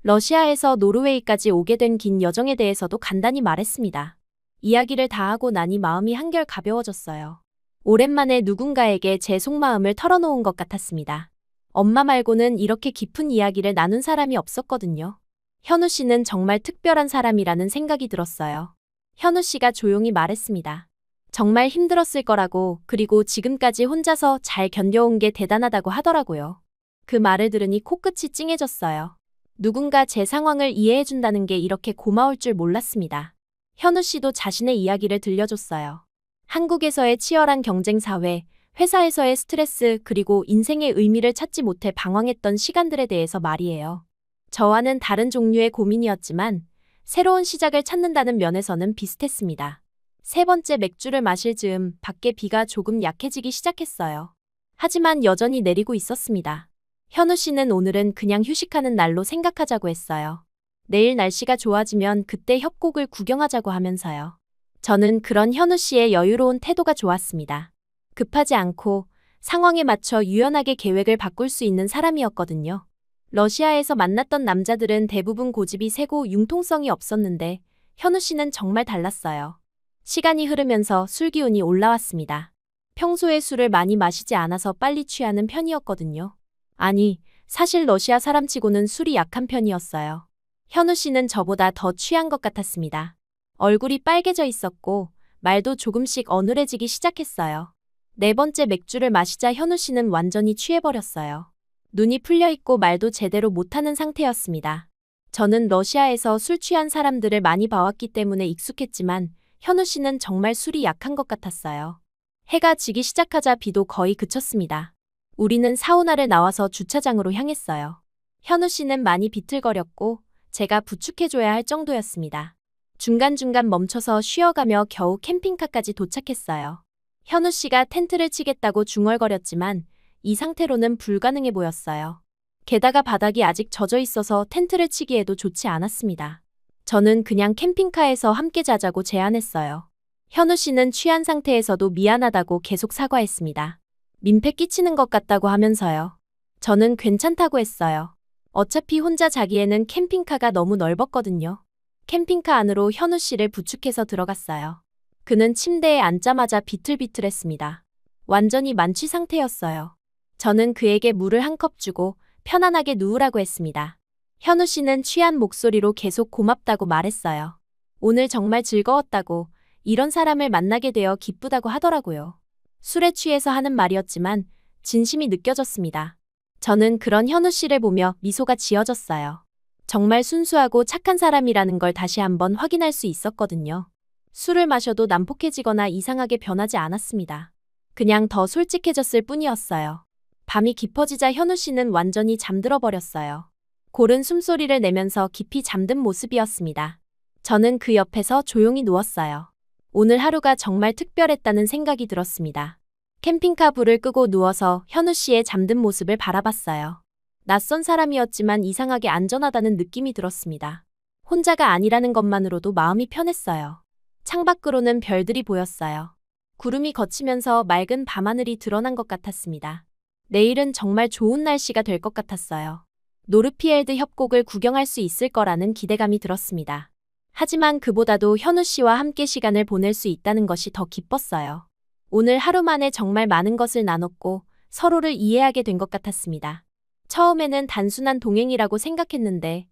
Speaker 2: 러시아에서 노르웨이까지 오게 된 긴 여정에 대해서도 간단히 말했습니다. 이야기를 다 하고 나니 마음이 한결 가벼워졌어요. 오랜만에 누군가에게 제 속마음을 털어놓은 것 같았습니다. 엄마 말고는 이렇게 깊은 이야기를 나눈 사람이 없었거든요. 현우 씨는 정말 특별한 사람이라는 생각이 들었어요. 현우 씨가 조용히 말했습니다. 정말 힘들었을 거라고, 그리고 지금까지 혼자서 잘 견뎌온 게 대단하다고 하더라고요. 그 말을 들으니 코끝이 찡해졌어요. 누군가 제 상황을 이해해준다는 게 이렇게 고마울 줄 몰랐습니다. 현우 씨도 자신의 이야기를 들려줬어요. 한국에서의 치열한 경쟁 사회, 회사에서의 스트레스, 그리고 인생의 의미를 찾지 못해 방황했던 시간들에 대해서 말이에요. 저와는 다른 종류의 고민이었지만 새로운 시작을 찾는다는 면에서는 비슷했습니다. 세 번째 맥주를 마실 즈음 밖에 비가 조금 약해지기 시작했어요. 하지만 여전히 내리고 있었습니다. 현우 씨는 오늘은 그냥 휴식하는 날로 생각하자고 했어요. 내일 날씨가 좋아지면 그때 협곡을 구경하자고 하면서요. 저는 그런 현우 씨의 여유로운 태도가 좋았습니다. 급하지 않고 상황에 맞춰 유연하게 계획을 바꿀 수 있는 사람이었거든요. 러시아에서 만났던 남자들은 대부분 고집이 세고 융통성이 없었는데 현우 씨는 정말 달랐어요. 시간이 흐르면서 술 기운이 올라왔습니다. 평소에 술을 많이 마시지 않아서 빨리 취하는 편이었거든요. 아니, 사실 러시아 사람치고는 술이 약한 편이었어요. 현우 씨는 저보다 더 취한 것 같았습니다. 얼굴이 빨개져 있었고 말도 조금씩 어눌해지기 시작했어요. 네 번째 맥주를 마시자 현우 씨는 완전히 취해버렸어요. 눈이 풀려있고 말도 제대로 못하는 상태였습니다. 저는 러시아에서 술 취한 사람들을 많이 봐왔기 때문에 익숙했지만 현우 씨는 정말 술이 약한 것 같았어요. 해가 지기 시작하자 비도 거의 그쳤습니다. 우리는 사우나를 나와서 주차장으로 향했어요. 현우 씨는 많이 비틀거렸고 제가 부축해줘야 할 정도였습니다. 중간중간 멈춰서 쉬어가며 겨우 캠핑카까지 도착했어요. 현우 씨가 텐트를 치겠다고 중얼거렸지만 이 상태로는 불가능해 보였어요. 게다가 바닥이 아직 젖어 있어서 텐트를 치기에도 좋지 않았습니다. 저는 그냥 캠핑카에서 함께 자자고 제안했어요. 현우 씨는 취한 상태에서도 미안하다고 계속 사과했습니다. 민폐 끼치는 것 같다고 하면서요. 저는 괜찮다고 했어요. 어차피 혼자 자기에는 캠핑카가 너무 넓었거든요. 캠핑카 안으로 현우 씨를 부축해서 들어갔어요. 그는 침대에 앉자마자 비틀비틀했습니다. 완전히 만취 상태였어요. 저는 그에게 물을 한 컵 주고 편안하게 누우라고 했습니다. 현우 씨는 취한 목소리로 계속 고맙다고 말했어요. 오늘 정말 즐거웠다고, 이런 사람을 만나게 되어 기쁘다고 하더라고요. 술에 취해서 하는 말이었지만 진심이 느껴졌습니다. 저는 그런 현우 씨를 보며 미소가 지어졌어요. 정말 순수하고 착한 사람이라는 걸 다시 한번 확인할 수 있었거든요. 술을 마셔도 난폭해지거나 이상하게 변하지 않았습니다. 그냥 더 솔직해졌을 뿐이었어요. 밤이 깊어지자 현우 씨는 완전히 잠들어 버렸어요. 고른 숨소리를 내면서 깊이 잠든 모습이었습니다. 저는 그 옆에서 조용히 누웠어요. 오늘 하루가 정말 특별했다는 생각이 들었습니다. 캠핑카 불을 끄고 누워서 현우 씨의 잠든 모습을 바라봤어요. 낯선 사람이었지만 이상하게 안전하다는 느낌이 들었습니다. 혼자가 아니라는 것만으로도 마음이 편했어요. 창밖으로는 별들이 보였어요. 구름이 걷히면서 맑은 밤하늘이 드러난 것 같았습니다. 내일은 정말 좋은 날씨가 될 것 같았어요. 노르피엘드 협곡을 구경할 수 있을 거라는 기대감이 들었습니다. 하지만 그보다도 현우 씨와 함께 시간을 보낼 수 있다는 것이 더 기뻤어요. 오늘 하루 만에 정말 많은 것을 나눴고 서로를 이해하게 된 것 같았습니다. 처음에는 단순한 동행이라고 생각했는데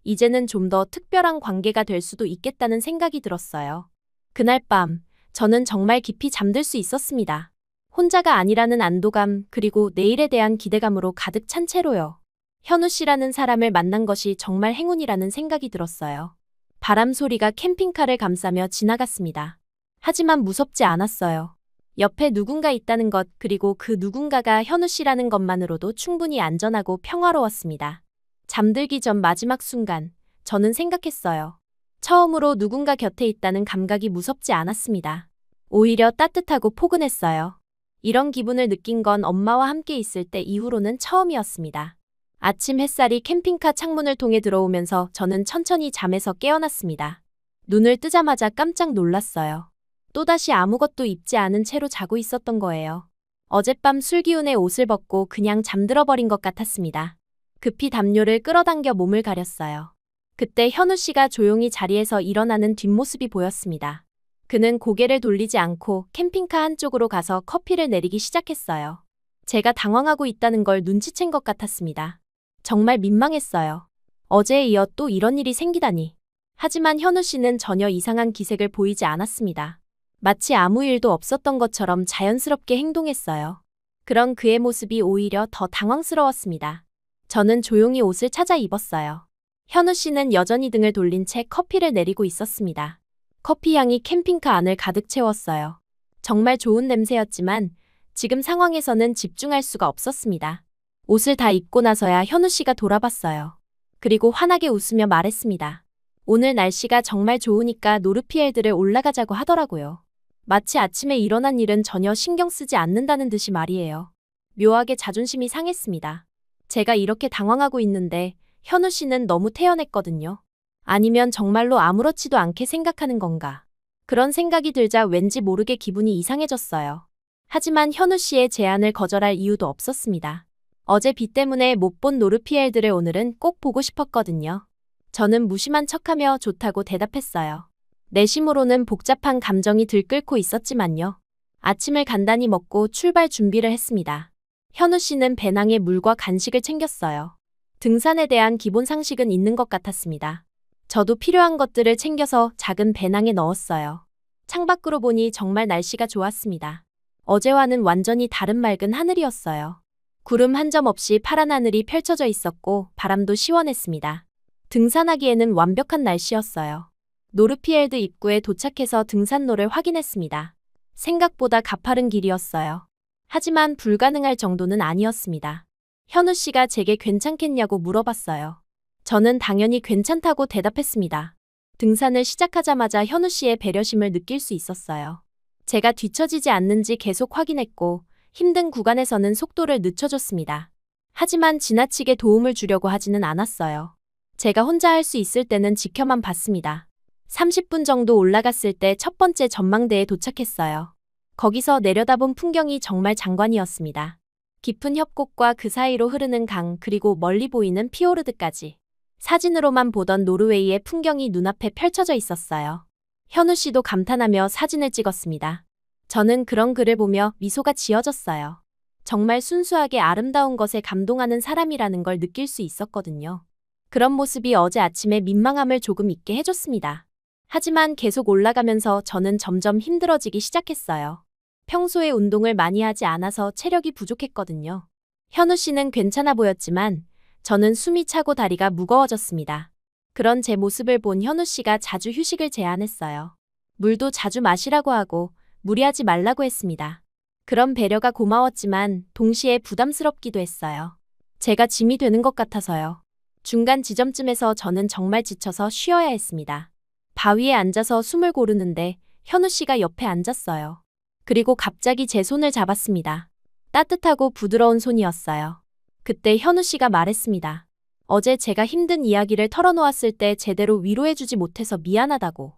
Speaker 2: 이제는 좀 더 특별한 관계가 될 수도 있겠다는 생각이 들었어요. 그날 밤, 저는 정말 깊이 잠들 수 있었습니다. 혼자가 아니라는 안도감, 그리고 내일에 대한 기대감으로 가득 찬 채로요. 현우 씨라는 사람을 만난 것이 정말 행운이라는 생각이 들었어요. 바람 소리가 캠핑카를 감싸며 지나갔습니다. 하지만 무섭지 않았어요. 옆에 누군가 있다는 것, 그리고 그 누군가가 현우 씨라는 것만으로도 충분히 안전하고 평화로웠습니다. 잠들기 전 마지막 순간, 저는 생각했어요. 처음으로 누군가 곁에 있다는 감각이 무섭지 않았습니다. 오히려 따뜻하고 포근했어요. 이런 기분을 느낀 건 엄마와 함께 있을 때 이후로는 처음이었습니다. 아침 햇살이 캠핑카 창문을 통해 들어오면서 저는 천천히 잠에서 깨어났습니다. 눈을 뜨자마자 깜짝 놀랐어요. 또다시 아무것도 입지 않은 채로 자고 있었던 거예요. 어젯밤 술기운에 옷을 벗고 그냥 잠들어 버린 것 같았습니다. 급히 담요를 끌어당겨 몸을 가렸어요. 그때 현우 씨가 조용히 자리에서 일어나는 뒷모습이 보였습니다. 그는 고개를 돌리지 않고 캠핑카 한쪽으로 가서 커피를 내리기 시작했어요. 제가 당황하고 있다는 걸 눈치챈 것 같았습니다. 정말 민망했어요. 어제에 이어 또 이런 일이 생기다니. 하지만 현우 씨는 전혀 이상한 기색을 보이지 않았습니다. 마치 아무 일도 없었던 것처럼 자연스럽게 행동했어요. 그런 그의 모습이 오히려 더 당황스러웠습니다. 저는 조용히 옷을 찾아 입었어요. 현우 씨는 여전히 등을 돌린 채 커피를 내리고 있었습니다. 커피 향이 캠핑카 안을 가득 채웠어요. 정말 좋은 냄새였지만 지금 상황에서는 집중할 수가 없었습니다. 옷을 다 입고 나서야 현우 씨가 돌아봤어요. 그리고 환하게 웃으며 말했습니다. 오늘 날씨가 정말 좋으니까 노르피엘드를 올라가자고 하더라고요. 마치 아침에 일어난 일은 전혀 신경 쓰지 않는다는 듯이 말이에요. 묘하게 자존심이 상했습니다. 제가 이렇게 당황하고 있는데 현우 씨는 너무 태연했거든요. 아니면 정말로 아무렇지도 않게 생각하는 건가. 그런 생각이 들자 왠지 모르게 기분이 이상해졌어요. 하지만 현우 씨의 제안을 거절할 이유도 없었습니다. 어제 비 때문에 못 본 노르피엘드를 오늘은 꼭 보고 싶었거든요. 저는 무심한 척하며 좋다고 대답했어요. 내심으로는 복잡한 감정이 들끓고 있었지만요. 아침을 간단히 먹고 출발 준비를 했습니다. 현우 씨는 배낭에 물과 간식을 챙겼어요. 등산에 대한 기본 상식은 있는 것 같았습니다. 저도 필요한 것들을 챙겨서 작은 배낭에 넣었어요. 창밖으로 보니 정말 날씨가 좋았습니다. 어제와는 완전히 다른 맑은 하늘이었어요. 구름 한 점 없이 파란 하늘이 펼쳐져 있었고 바람도 시원했습니다. 등산하기에는 완벽한 날씨였어요. 노르피엘드 입구에 도착해서 등산로를 확인했습니다. 생각보다 가파른 길이었어요. 하지만 불가능할 정도는 아니었습니다. 현우 씨가 제게 괜찮겠냐고 물어봤어요. 저는 당연히 괜찮다고 대답했습니다. 등산을 시작하자마자 현우 씨의 배려심을 느낄 수 있었어요. 제가 뒤처지지 않는지 계속 확인했고 힘든 구간에서는 속도를 늦춰줬습니다. 하지만 지나치게 도움을 주려고 하지는 않았어요. 제가 혼자 할 수 있을 때는 지켜만 봤습니다. 30분 정도 올라갔을 때 첫 번째 전망대에 도착했어요. 거기서 내려다본 풍경이 정말 장관이었습니다. 깊은 협곡과 그 사이로 흐르는 강 그리고 멀리 보이는 피오르드까지. 사진으로만 보던 노르웨이의 풍경이 눈앞에 펼쳐져 있었어요. 현우 씨도 감탄하며 사진을 찍었습니다. 저는 그런 글을 보며 미소가 지어졌어요. 정말 순수하게 아름다운 것에 감동하는 사람이라는 걸 느낄 수 있었거든요. 그런 모습이 어제 아침에 민망함을 조금 잊게 해줬습니다. 하지만 계속 올라가면서 저는 점점 힘들어지기 시작했어요. 평소에 운동을 많이 하지 않아서 체력이 부족했거든요. 현우 씨는 괜찮아 보였지만 저는 숨이 차고 다리가 무거워졌습니다. 그런 제 모습을 본 현우 씨가 자주 휴식을 제안했어요. 물도 자주 마시라고 하고 무리하지 말라고 했습니다. 그런 배려가 고마웠지만 동시에 부담스럽기도 했어요. 제가 짐이 되는 것 같아서요. 중간 지점쯤에서 저는 정말 지쳐서 쉬어야 했습니다. 바위에 앉아서 숨을 고르는데 현우 씨가 옆에 앉았어요. 그리고 갑자기 제 손을 잡았습니다. 따뜻하고 부드러운 손이었어요. 그때 현우 씨가 말했습니다. 어제 제가 힘든 이야기를 털어놓았을 때 제대로 위로해주지 못해서 미안하다고.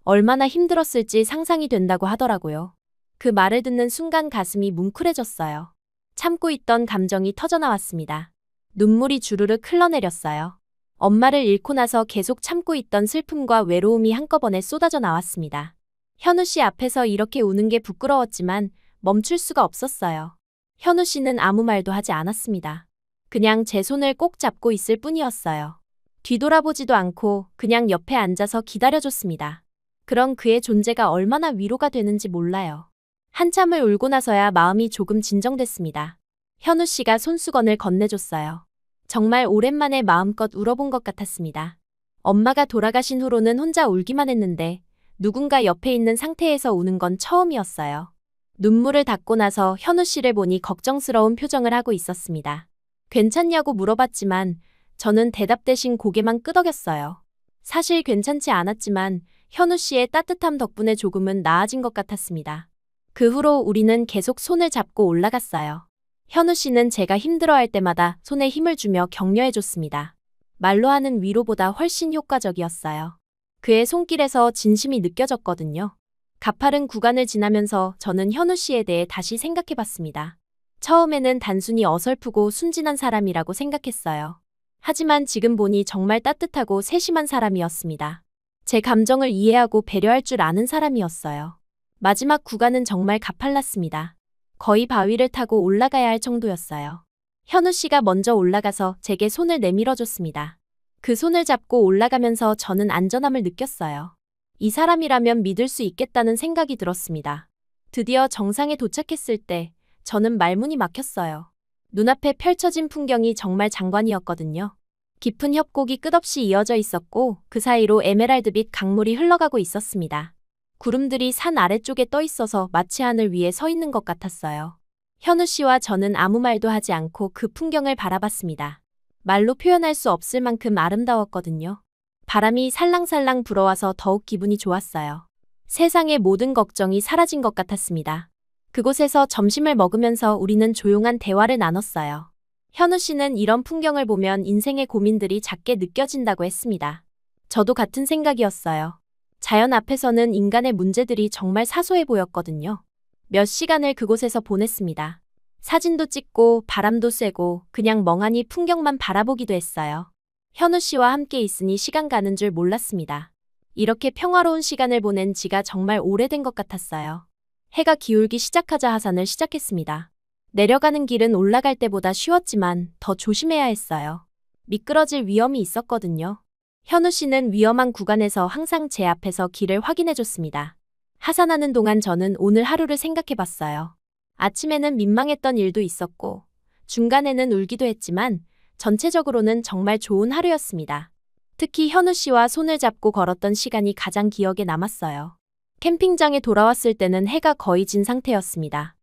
Speaker 2: 얼마나 힘들었을지 상상이 된다고 하더라고요. 그 말을 듣는 순간 가슴이 뭉클해졌어요. 참고 있던 감정이 터져나왔습니다. 눈물이 주르륵 흘러내렸어요. 엄마를 잃고 나서 계속 참고 있던 슬픔과 외로움이 한꺼번에 쏟아져 나왔습니다. 현우 씨 앞에서 이렇게 우는 게 부끄러웠지만 멈출 수가 없었어요. 현우 씨는 아무 말도 하지 않았습니다. 그냥 제 손을 꼭 잡고 있을 뿐이었어요. 뒤돌아보지도 않고 그냥 옆에 앉아서 기다려줬습니다. 그런 그의 존재가 얼마나 위로가 되는지 몰라요. 한참을 울고 나서야 마음이 조금 진정됐습니다. 현우 씨가 손수건을 건네줬어요. 정말 오랜만에 마음껏 울어본 것 같았습니다. 엄마가 돌아가신 후로는 혼자 울기만 했는데 누군가 옆에 있는 상태에서 우는 건 처음이었어요. 눈물을 닦고 나서 현우 씨를 보니 걱정스러운 표정을 하고 있었습니다. 괜찮냐고 물어봤지만 저는 대답 대신 고개만 끄덕였어요. 사실 괜찮지 않았지만 현우 씨의 따뜻함 덕분에 조금은 나아진 것 같았습니다. 그 후로 우리는 계속 손을 잡고 올라갔어요. 현우 씨는 제가 힘들어할 때마다 손에 힘을 주며 격려해줬습니다. 말로 하는 위로보다 훨씬 효과적이었어요. 그의 손길에서 진심이 느껴졌거든요. 가파른 구간을 지나면서 저는 현우 씨에 대해 다시 생각해봤습니다. 처음에는 단순히 어설프고 순진한 사람이라고 생각했어요. 하지만 지금 보니 정말 따뜻하고 세심한 사람이었습니다. 제 감정을 이해하고 배려할 줄 아는 사람이었어요. 마지막 구간은 정말 가팔랐습니다. 거의 바위를 타고 올라가야 할 정도였어요. 현우 씨가 먼저 올라가서 제게 손을 내밀어줬습니다. 그 손을 잡고 올라가면서 저는 안전함을 느꼈어요. 이 사람이라면 믿을 수 있겠다는 생각이 들었습니다. 드디어 정상에 도착했을 때 저는 말문이 막혔어요. 눈앞에 펼쳐진 풍경이 정말 장관이었거든요. 깊은 협곡이 끝없이 이어져 있었고 그 사이로 에메랄드빛 강물이 흘러가고 있었습니다. 구름들이 산 아래쪽에 떠 있어서 마치 하늘 위에 서 있는 것 같았어요. 현우 씨와 저는 아무 말도 하지 않고 그 풍경을 바라봤습니다. 말로 표현할 수 없을 만큼 아름다웠거든요. 바람이 살랑살랑 불어와서 더욱 기분이 좋았어요. 세상의 모든 걱정이 사라진 것 같았습니다. 그곳에서 점심을 먹으면서 우리는 조용한 대화를 나눴어요. 현우 씨는 이런 풍경을 보면 인생의 고민들이 작게 느껴진다고 했습니다. 저도 같은 생각이었어요. 자연 앞에서는 인간의 문제들이 정말 사소해 보였거든요. 몇 시간을 그곳에서 보냈습니다. 사진도 찍고 바람도 쐬고 그냥 멍하니 풍경만 바라보기도 했어요. 현우 씨와 함께 있으니 시간 가는 줄 몰랐습니다. 이렇게 평화로운 시간을 보낸 지가 정말 오래된 것 같았어요. 해가 기울기 시작하자 하산을 시작했습니다. 내려가는 길은 올라갈 때보다 쉬웠지만 더 조심해야 했어요. 미끄러질 위험이 있었거든요. 현우 씨는 위험한 구간에서 항상 제 앞에서 길을 확인해줬습니다. 하산하는 동안 저는 오늘 하루를 생각해봤어요. 아침에는 민망했던 일도 있었고, 중간에는 울기도 했지만, 전체적으로는 정말 좋은 하루였습니다. 특히 현우 씨와 손을 잡고 걸었던 시간이 가장 기억에 남았어요. 캠핑장에 돌아왔을 때는 해가 거의 진 상태였습니다.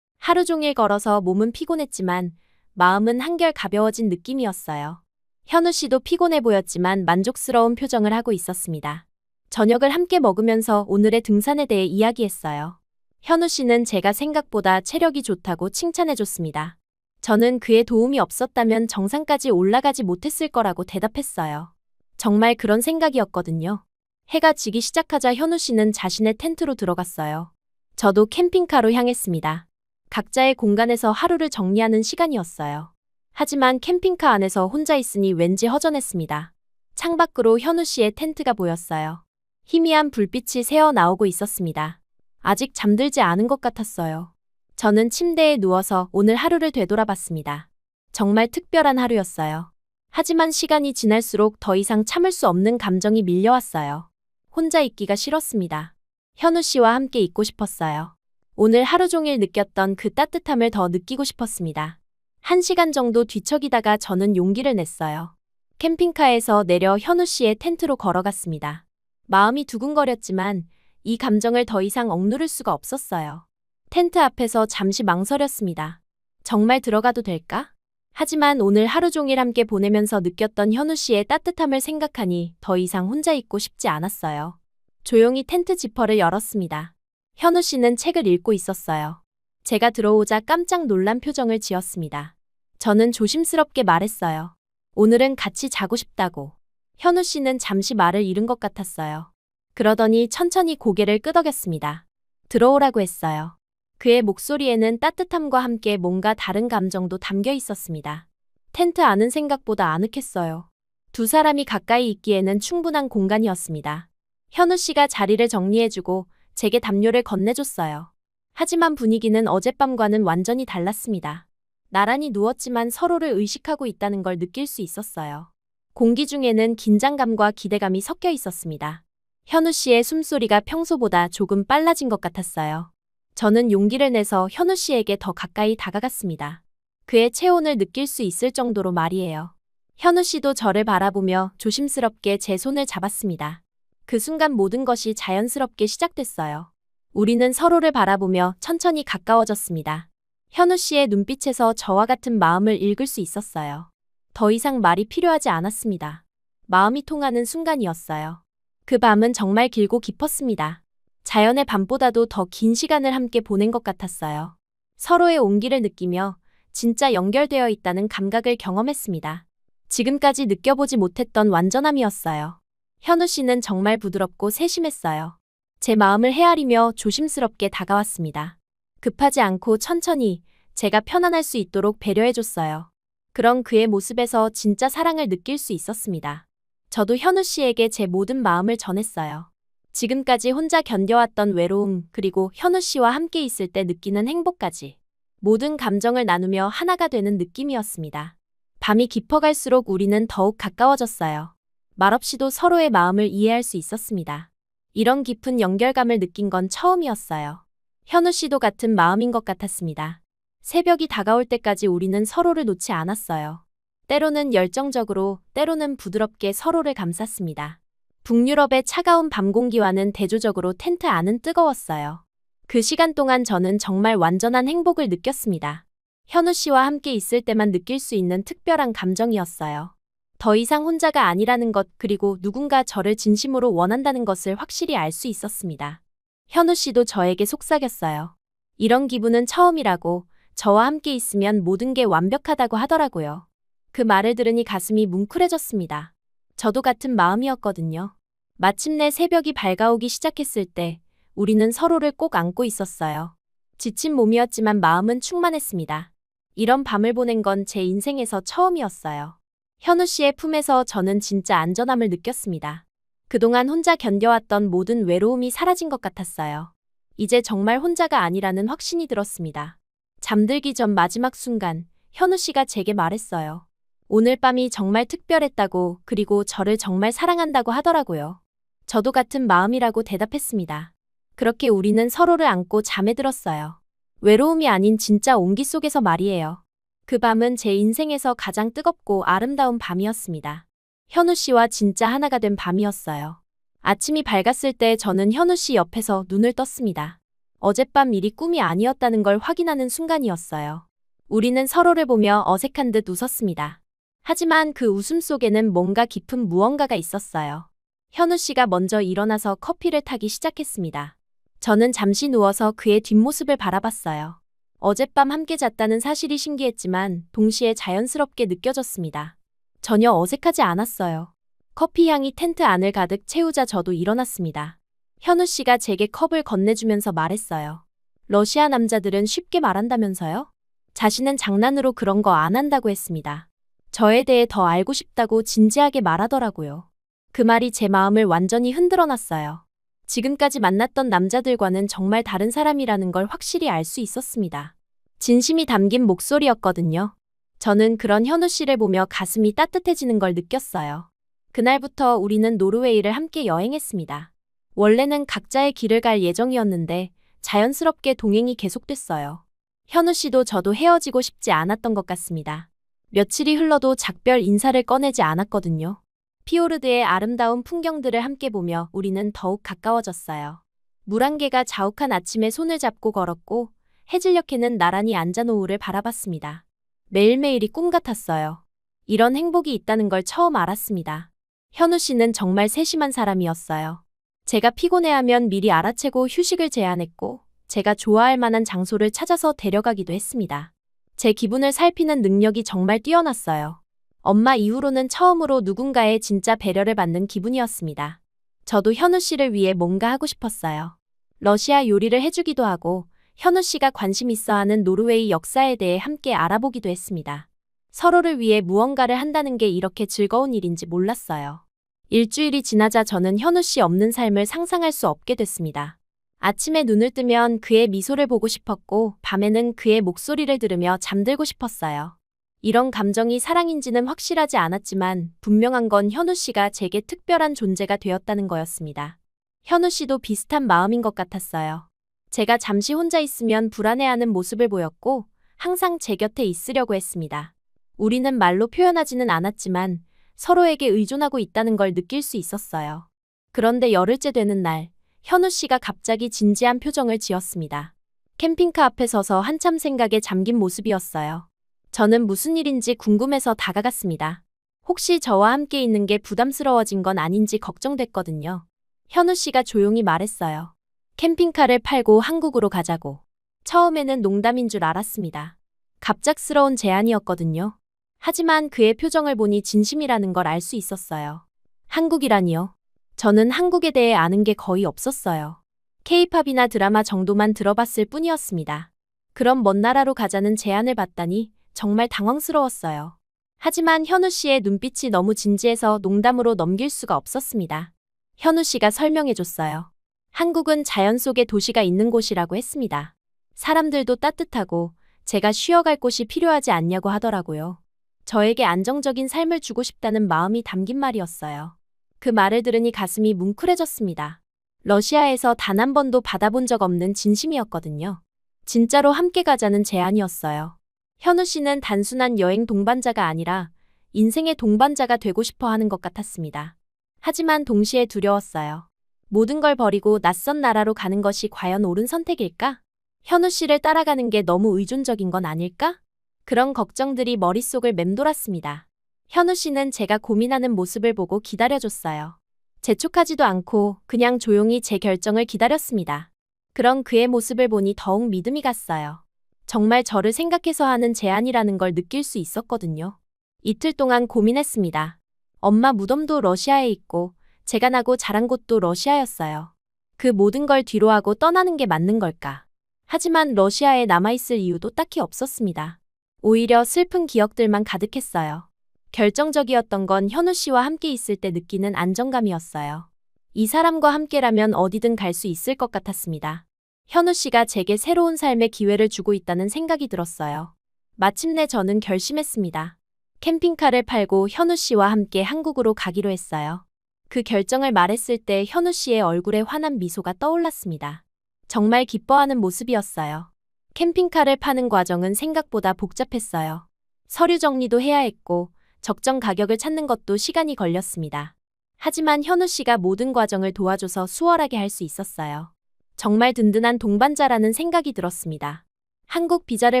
Speaker 2: 하루 종일 걸어서 몸은 피곤했지만, 마음은 한결 가벼워진 느낌이었어요. 현우 씨도 피곤해 보였지만 만족스러운 표정을 하고 있었습니다. 저녁을 함께 먹으면서 오늘의 등산에 대해 이야기했어요. 현우 씨는 제가 생각보다 체력이 좋다고 칭찬해줬습니다. 저는 그의 도움이 없었다면 정상까지 올라가지 못했을 거라고 대답했어요. 정말 그런 생각이었거든요. 해가 지기 시작하자 현우 씨는 자신의 텐트로 들어갔어요. 저도 캠핑카로 향했습니다. 각자의 공간에서 하루를 정리하는 시간이었어요. 하지만 캠핑카 안에서 혼자 있으니 왠지 허전했습니다. 창밖으로 현우 씨의 텐트가 보였어요. 희미한 불빛이 새어 나오고 있었습니다. 아직 잠들지 않은 것 같았어요. 저는 침대에 누워서 오늘 하루를 되돌아봤습니다. 정말 특별한 하루였어요. 하지만 시간이 지날수록 더 이상 참을 수 없는 감정이 밀려왔어요. 혼자 있기가 싫었습니다. 현우 씨와 함께 있고 싶었어요. 오늘 하루 종일 느꼈던 그 따뜻함을 더 느끼고 싶었습니다. 1시간 정도 뒤척이다가 저는 용기를 냈어요. 캠핑카에서 내려 현우 씨의 텐트로 걸어갔습니다. 마음이 두근거렸지만 이 감정을 더 이상 억누를 수가 없었어요. 텐트 앞에서 잠시 망설였습니다. 정말 들어가도 될까? 하지만 오늘 하루 종일 함께 보내면서 느꼈던 현우 씨의 따뜻함을 생각하니 더 이상 혼자 있고 싶지 않았어요. 조용히 텐트 지퍼를 열었습니다. 현우 씨는 책을 읽고 있었어요. 제가 들어오자 깜짝 놀란 표정을 지었습니다. 저는 조심스럽게 말했어요. 오늘은 같이 자고 싶다고. 현우 씨는 잠시 말을 잃은 것 같았어요. 그러더니 천천히 고개를 끄덕였습니다. 들어오라고 했어요. 그의 목소리에는 따뜻함과 함께 뭔가 다른 감정도 담겨 있었습니다. 텐트 안은 생각보다 아늑했어요. 두 사람이 가까이 있기에는 충분한 공간이었습니다. 현우 씨가 자리를 정리해주고 제게 담요를 건네줬어요. 하지만 분위기는 어젯밤과는 완전히 달랐습니다. 나란히 누웠지만 서로를 의식하고 있다는 걸 느낄 수 있었어요. 공기 중에는 긴장감과 기대감이 섞여 있었습니다. 현우 씨의 숨소리가 평소보다 조금 빨라진 것 같았어요. 저는 용기를 내서 현우 씨에게 더 가까이 다가갔습니다. 그의 체온을 느낄 수 있을 정도로 말이에요. 현우 씨도 저를 바라보며 조심스럽게 제 손을 잡았습니다. 그 순간 모든 것이 자연스럽게 시작됐어요. 우리는 서로를 바라보며 천천히 가까워졌습니다. 현우 씨의 눈빛에서 저와 같은 마음을 읽을 수 있었어요. 더 이상 말이 필요하지 않았습니다. 마음이 통하는 순간이었어요. 그 밤은 정말 길고 깊었습니다. 자연의 밤보다도 더 긴 시간을 함께 보낸 것 같았어요. 서로의 온기를 느끼며 진짜 연결되어 있다는 감각을 경험했습니다. 지금까지 느껴보지 못했던 완전함이었어요. 현우 씨는 정말 부드럽고 세심했어요. 제 마음을 헤아리며 조심스럽게 다가왔습니다. 급하지 않고 천천히 제가 편안할 수 있도록 배려해줬어요. 그런 그의 모습에서 진짜 사랑을 느낄 수 있었습니다. 저도 현우 씨에게 제 모든 마음을 전했어요. 지금까지 혼자 견뎌왔던 외로움, 그리고 현우 씨와 함께 있을 때 느끼는 행복까지 모든 감정을 나누며 하나가 되는 느낌이었습니다. 밤이 깊어갈수록 우리는 더욱 가까워졌어요. 말없이도 서로의 마음을 이해할 수 있었습니다. 이런 깊은 연결감을 느낀 건 처음이었어요. 현우 씨도 같은 마음인 것 같았습니다. 새벽이 다가올 때까지 우리는 서로를 놓지 않았어요. 때로는 열정적으로, 때로는 부드럽게 서로를 감쌌습니다. 북유럽의 차가운 밤 공기와는 대조적으로 텐트 안은 뜨거웠어요. 그 시간 동안 저는 정말 완전한 행복을 느꼈습니다. 현우 씨와 함께 있을 때만 느낄 수 있는 특별한 감정이었어요. 더 이상 혼자가 아니라는 것, 그리고 누군가 저를 진심으로 원한다는 것을 확실히 알 수 있었습니다. 현우 씨도 저에게 속삭였어요. 이런 기분은 처음이라고, 저와 함께 있으면 모든 게 완벽하다고 하더라고요. 그 말을 들으니 가슴이 뭉클해졌습니다. 저도 같은 마음이었거든요. 마침내 새벽이 밝아오기 시작했을 때 우리는 서로를 꼭 안고 있었어요. 지친 몸이었지만 마음은 충만했습니다. 이런 밤을 보낸 건 제 인생에서 처음이었어요. 현우 씨의 품에서 저는 진짜 안전함을 느꼈습니다. 그동안 혼자 견뎌왔던 모든 외로움이 사라진 것 같았어요. 이제 정말 혼자가 아니라는 확신이 들었습니다. 잠들기 전 마지막 순간, 현우 씨가 제게 말했어요. 오늘 밤이 정말 특별했다고, 그리고 저를 정말 사랑한다고 하더라고요. 저도 같은 마음이라고 대답했습니다. 그렇게 우리는 서로를 안고 잠에 들었어요. 외로움이 아닌 진짜 온기 속에서 말이에요. 그 밤은 제 인생에서 가장 뜨겁고 아름다운 밤이었습니다. 현우 씨와 진짜 하나가 된 밤이었어요. 아침이 밝았을 때 저는 현우 씨 옆에서 눈을 떴습니다. 어젯밤 일이 꿈이 아니었다는 걸 확인하는 순간이었어요. 우리는 서로를 보며 어색한 듯 웃었습니다. 하지만 그 웃음 속에는 뭔가 깊은 무언가가 있었어요. 현우 씨가 먼저 일어나서 커피를 타기 시작했습니다. 저는 잠시 누워서 그의 뒷모습을 바라봤어요. 어젯밤 함께 잤다는 사실이 신기했지만 동시에 자연스럽게 느껴졌습니다. 전혀 어색하지 않았어요. 커피 향이 텐트 안을 가득 채우자 저도 일어났습니다. 현우 씨가 제게 컵을 건네주면서 말했어요. 러시아 남자들은 쉽게 말한다면서요? 자신은 장난으로 그런 거 안 한다고 했습니다. 저에 대해 더 알고 싶다고 진지하게 말하더라고요. 그 말이 제 마음을 완전히 흔들어 놨어요. 지금까지 만났던 남자들과는 정말 다른 사람이라는 걸 확실히 알 수 있었습니다. 진심이 담긴 목소리였거든요. 저는 그런 현우 씨를 보며 가슴이 따뜻해지는 걸 느꼈어요. 그날부터 우리는 노르웨이를 함께 여행했습니다. 원래는 각자의 길을 갈 예정이었는데 자연스럽게 동행이 계속됐어요. 현우 씨도 저도 헤어지고 싶지 않았던 것 같습니다. 며칠이 흘러도 작별 인사를 꺼내지 않았거든요. 피오르드의 아름다운 풍경들을 함께 보며 우리는 더욱 가까워졌어요. 물안개가 자욱한 아침에 손을 잡고 걸었고 해질녘에는 나란히 앉아 노을을 바라봤습니다. 매일매일이 꿈 같았어요. 이런 행복이 있다는 걸 처음 알았습니다. 현우 씨는 정말 세심한 사람이었어요. 제가 피곤해하면 미리 알아채고 휴식을 제안했고 제가 좋아할 만한 장소를 찾아서 데려가기도 했습니다. 제 기분을 살피는 능력이 정말 뛰어났어요. 엄마 이후로는 처음으로 누군가의 진짜 배려를 받는 기분이었습니다. 저도 현우 씨를 위해 뭔가 하고 싶었어요. 러시아 요리를 해주기도 하고 현우 씨가 관심 있어 하는 노르웨이 역사에 대해 함께 알아보기도 했습니다. 서로를 위해 무언가를 한다는 게 이렇게 즐거운 일인지 몰랐어요. 일주일이 지나자 저는 현우 씨 없는 삶을 상상할 수 없게 됐습니다. 아침에 눈을 뜨면 그의 미소를 보고 싶었고 밤에는 그의 목소리를 들으며 잠들고 싶었어요. 이런 감정이 사랑인지는 확실하지 않았지만 분명한 건 현우 씨가 제게 특별한 존재가 되었다는 거였습니다. 현우 씨도 비슷한 마음인 것 같았어요. 제가 잠시 혼자 있으면 불안해하는 모습을 보였고 항상 제 곁에 있으려고 했습니다. 우리는 말로 표현하지는 않았지만 서로에게 의존하고 있다는 걸 느낄 수 있었어요. 그런데 열흘째 되는 날, 현우 씨가 갑자기 진지한 표정을 지었습니다. 캠핑카 앞에 서서 한참 생각에 잠긴 모습이었어요. 저는 무슨 일인지 궁금해서 다가갔습니다. 혹시 저와 함께 있는 게 부담스러워진 건 아닌지 걱정됐거든요. 현우 씨가 조용히 말했어요. 캠핑카를 팔고 한국으로 가자고. 처음에는 농담인 줄 알았습니다. 갑작스러운 제안이었거든요. 하지만 그의 표정을 보니 진심이라는 걸 알 수 있었어요. 한국이라니요? 저는 한국에 대해 아는 게 거의 없었어요. K-팝이나 드라마 정도만 들어봤을 뿐이었습니다. 그럼 먼 나라로 가자는 제안을 받다니 정말 당황스러웠어요. 하지만 현우 씨의 눈빛이 너무 진지해서 농담으로 넘길 수가 없었습니다. 현우 씨가 설명해줬어요. 한국은 자연 속에 도시가 있는 곳이라고 했습니다. 사람들도 따뜻하고 제가 쉬어갈 곳이 필요하지 않냐고 하더라고요. 저에게 안정적인 삶을 주고 싶다는 마음이 담긴 말이었어요. 그 말을 들으니 가슴이 뭉클해졌습니다. 러시아에서 단 한 번도 받아본 적 없는 진심이었거든요. 진짜로 함께 가자는 제안이었어요. 현우 씨는 단순한 여행 동반자가 아니라 인생의 동반자가 되고 싶어 하는 것 같았습니다. 하지만 동시에 두려웠어요. 모든 걸 버리고 낯선 나라로 가는 것이 과연 옳은 선택일까? 현우 씨를 따라가는 게 너무 의존적인 건 아닐까? 그런 걱정들이 머릿속을 맴돌았습니다. 현우 씨는 제가 고민하는 모습을 보고 기다려줬어요. 재촉하지도 않고 그냥 조용히 제 결정을 기다렸습니다. 그런 그의 모습을 보니 더욱 믿음이 갔어요. 정말 저를 생각해서 하는 제안이라는 걸 느낄 수 있었거든요. 이틀 동안 고민했습니다. 엄마 무덤도 러시아에 있고 제가 나고 자란 곳도 러시아였어요. 그 모든 걸 뒤로하고 떠나는 게 맞는 걸까? 하지만 러시아에 남아있을 이유도 딱히 없었습니다. 오히려 슬픈 기억들만 가득했어요. 결정적이었던 건 현우 씨와 함께 있을 때 느끼는 안정감이었어요. 이 사람과 함께라면 어디든 갈 수 있을 것 같았습니다. 현우 씨가 제게 새로운 삶의 기회를 주고 있다는 생각이 들었어요. 마침내 저는 결심했습니다. 캠핑카를 팔고 현우 씨와 함께 한국으로 가기로 했어요. 그 결정을 말했을 때 현우 씨의 얼굴에 환한 미소가 떠올랐습니다. 정말 기뻐하는 모습이었어요. 캠핑카를 파는 과정은 생각보다 복잡했어요. 서류 정리도 해야 했고 적정 가격을 찾는 것도 시간이 걸렸습니다. 하지만 현우 씨가 모든 과정을 도와줘서 수월하게 할 수 있었어요. 정말 든든한 동반자라는 생각이 들었습니다. 한국 비자를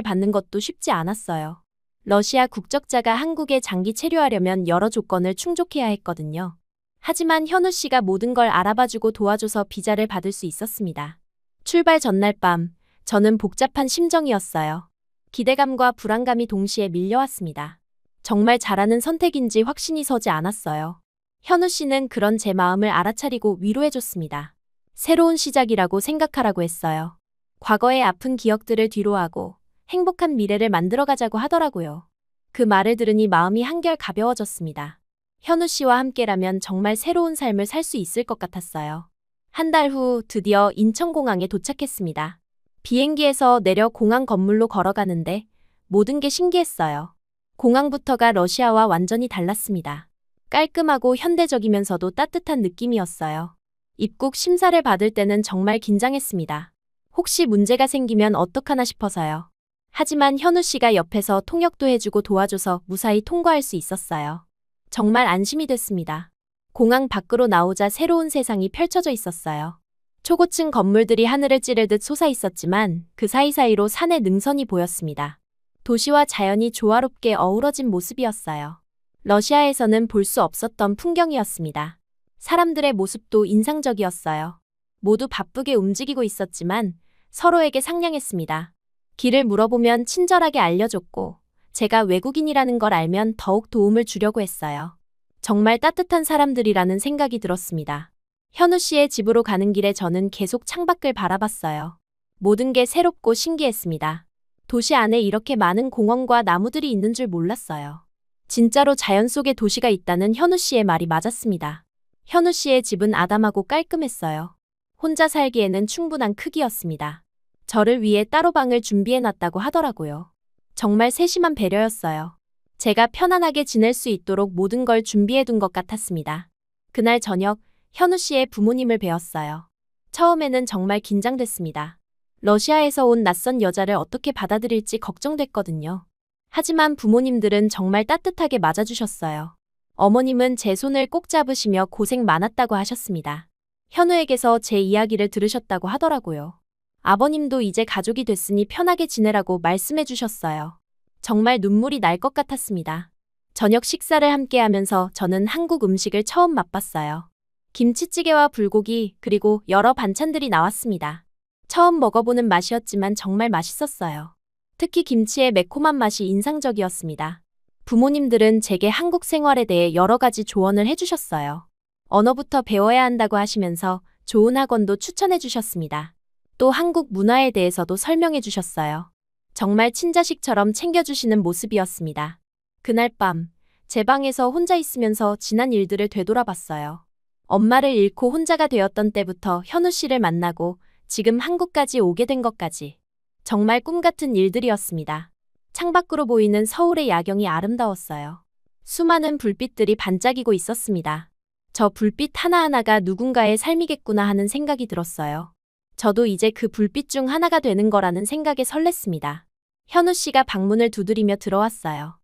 Speaker 2: 받는 것도 쉽지 않았어요. 러시아 국적자가 한국에 장기 체류하려면 여러 조건을 충족해야 했거든요. 하지만 현우 씨가 모든 걸 알아봐주고 도와줘서 비자를 받을 수 있었습니다. 출발 전날 밤, 저는 복잡한 심정이었어요. 기대감과 불안감이 동시에 밀려왔습니다. 정말 잘하는 선택인지 확신이 서지 않았어요. 현우 씨는 그런 제 마음을 알아차리고 위로해줬습니다. 새로운 시작이라고 생각하라고 했어요. 과거의 아픈 기억들을 뒤로하고 행복한 미래를 만들어가자고 하더라고요. 그 말을 들으니 마음이 한결 가벼워졌습니다. 현우 씨와 함께라면 정말 새로운 삶을 살 수 있을 것 같았어요. 한 달 후 드디어 인천공항에 도착했습니다. 비행기에서 내려 공항 건물로 걸어가는데 모든 게 신기했어요. 공항부터가 러시아와 완전히 달랐습니다. 깔끔하고 현대적이면서도 따뜻한 느낌이었어요. 입국 심사를 받을 때는 정말 긴장했습니다. 혹시 문제가 생기면 어떡하나 싶어서요. 하지만 현우 씨가 옆에서 통역도 해주고 도와줘서 무사히 통과할 수 있었어요. 정말 안심이 됐습니다. 공항 밖으로 나오자 새로운 세상이 펼쳐져 있었어요. 초고층 건물들이 하늘을 찌르듯 솟아 있었지만 그 사이사이로 산의 능선이 보였습니다. 도시와 자연이 조화롭게 어우러진 모습이었어요. 러시아에서는 볼 수 없었던 풍경이었습니다. 사람들의 모습도 인상적이었어요. 모두 바쁘게 움직이고 있었지만 서로에게 상냥했습니다. 길을 물어보면 친절하게 알려줬고 제가 외국인이라는 걸 알면 더욱 도움을 주려고 했어요. 정말 따뜻한 사람들이라는 생각이 들었습니다. 현우 씨의 집으로 가는 길에 저는 계속 창밖을 바라봤어요. 모든 게 새롭고 신기했습니다. 도시 안에 이렇게 많은 공원과 나무들이 있는 줄 몰랐어요. 진짜로 자연 속에 도시가 있다는 현우 씨의 말이 맞았습니다. 현우 씨의 집은 아담하고 깔끔했어요. 혼자 살기에는 충분한 크기였습니다. 저를 위해 따로 방을 준비해놨다고 하더라고요. 정말 세심한 배려였어요. 제가 편안하게 지낼 수 있도록 모든 걸 준비해둔 것 같았습니다. 그날 저녁, 현우 씨의 부모님을 뵈었어요. 처음에는 정말 긴장됐습니다. 러시아에서 온 낯선 여자를 어떻게 받아들일지 걱정됐거든요. 하지만 부모님들은 정말 따뜻하게 맞아주셨어요. 어머님은 제 손을 꼭 잡으시며 고생 많았다고 하셨습니다. 현우에게서 제 이야기를 들으셨다고 하더라고요. 아버님도 이제 가족이 됐으니 편하게 지내라고 말씀해 주셨어요. 정말 눈물이 날 것 같았습니다. 저녁 식사를 함께 하면서 저는 한국 음식을 처음 맛봤어요. 김치찌개와 불고기 그리고 여러 반찬들이 나왔습니다. 처음 먹어보는 맛이었지만 정말 맛있었어요. 특히 김치의 매콤한 맛이 인상적이었습니다. 부모님들은 제게 한국 생활에 대해 여러 가지 조언을 해주셨어요. 언어부터 배워야 한다고 하시면서 좋은 학원도 추천해 주셨습니다. 또 한국 문화에 대해서도 설명해 주셨어요. 정말 친자식처럼 챙겨주시는 모습이었습니다. 그날 밤, 제 방에서 혼자 있으면서 지난 일들을 되돌아봤어요. 엄마를 잃고 혼자가 되었던 때부터 현우 씨를 만나고 지금 한국까지 오게 된 것까지. 정말 꿈 같은 일들이었습니다. 창밖으로 보이는 서울의 야경이 아름다웠어요. 수많은 불빛들이 반짝이고 있었습니다. 저 불빛 하나하나가 누군가의 삶이겠구나 하는 생각이 들었어요. 저도 이제 그 불빛 중 하나가 되는 거라는 생각에 설렜습니다. 현우 씨가 방문을 두드리며 들어왔어요.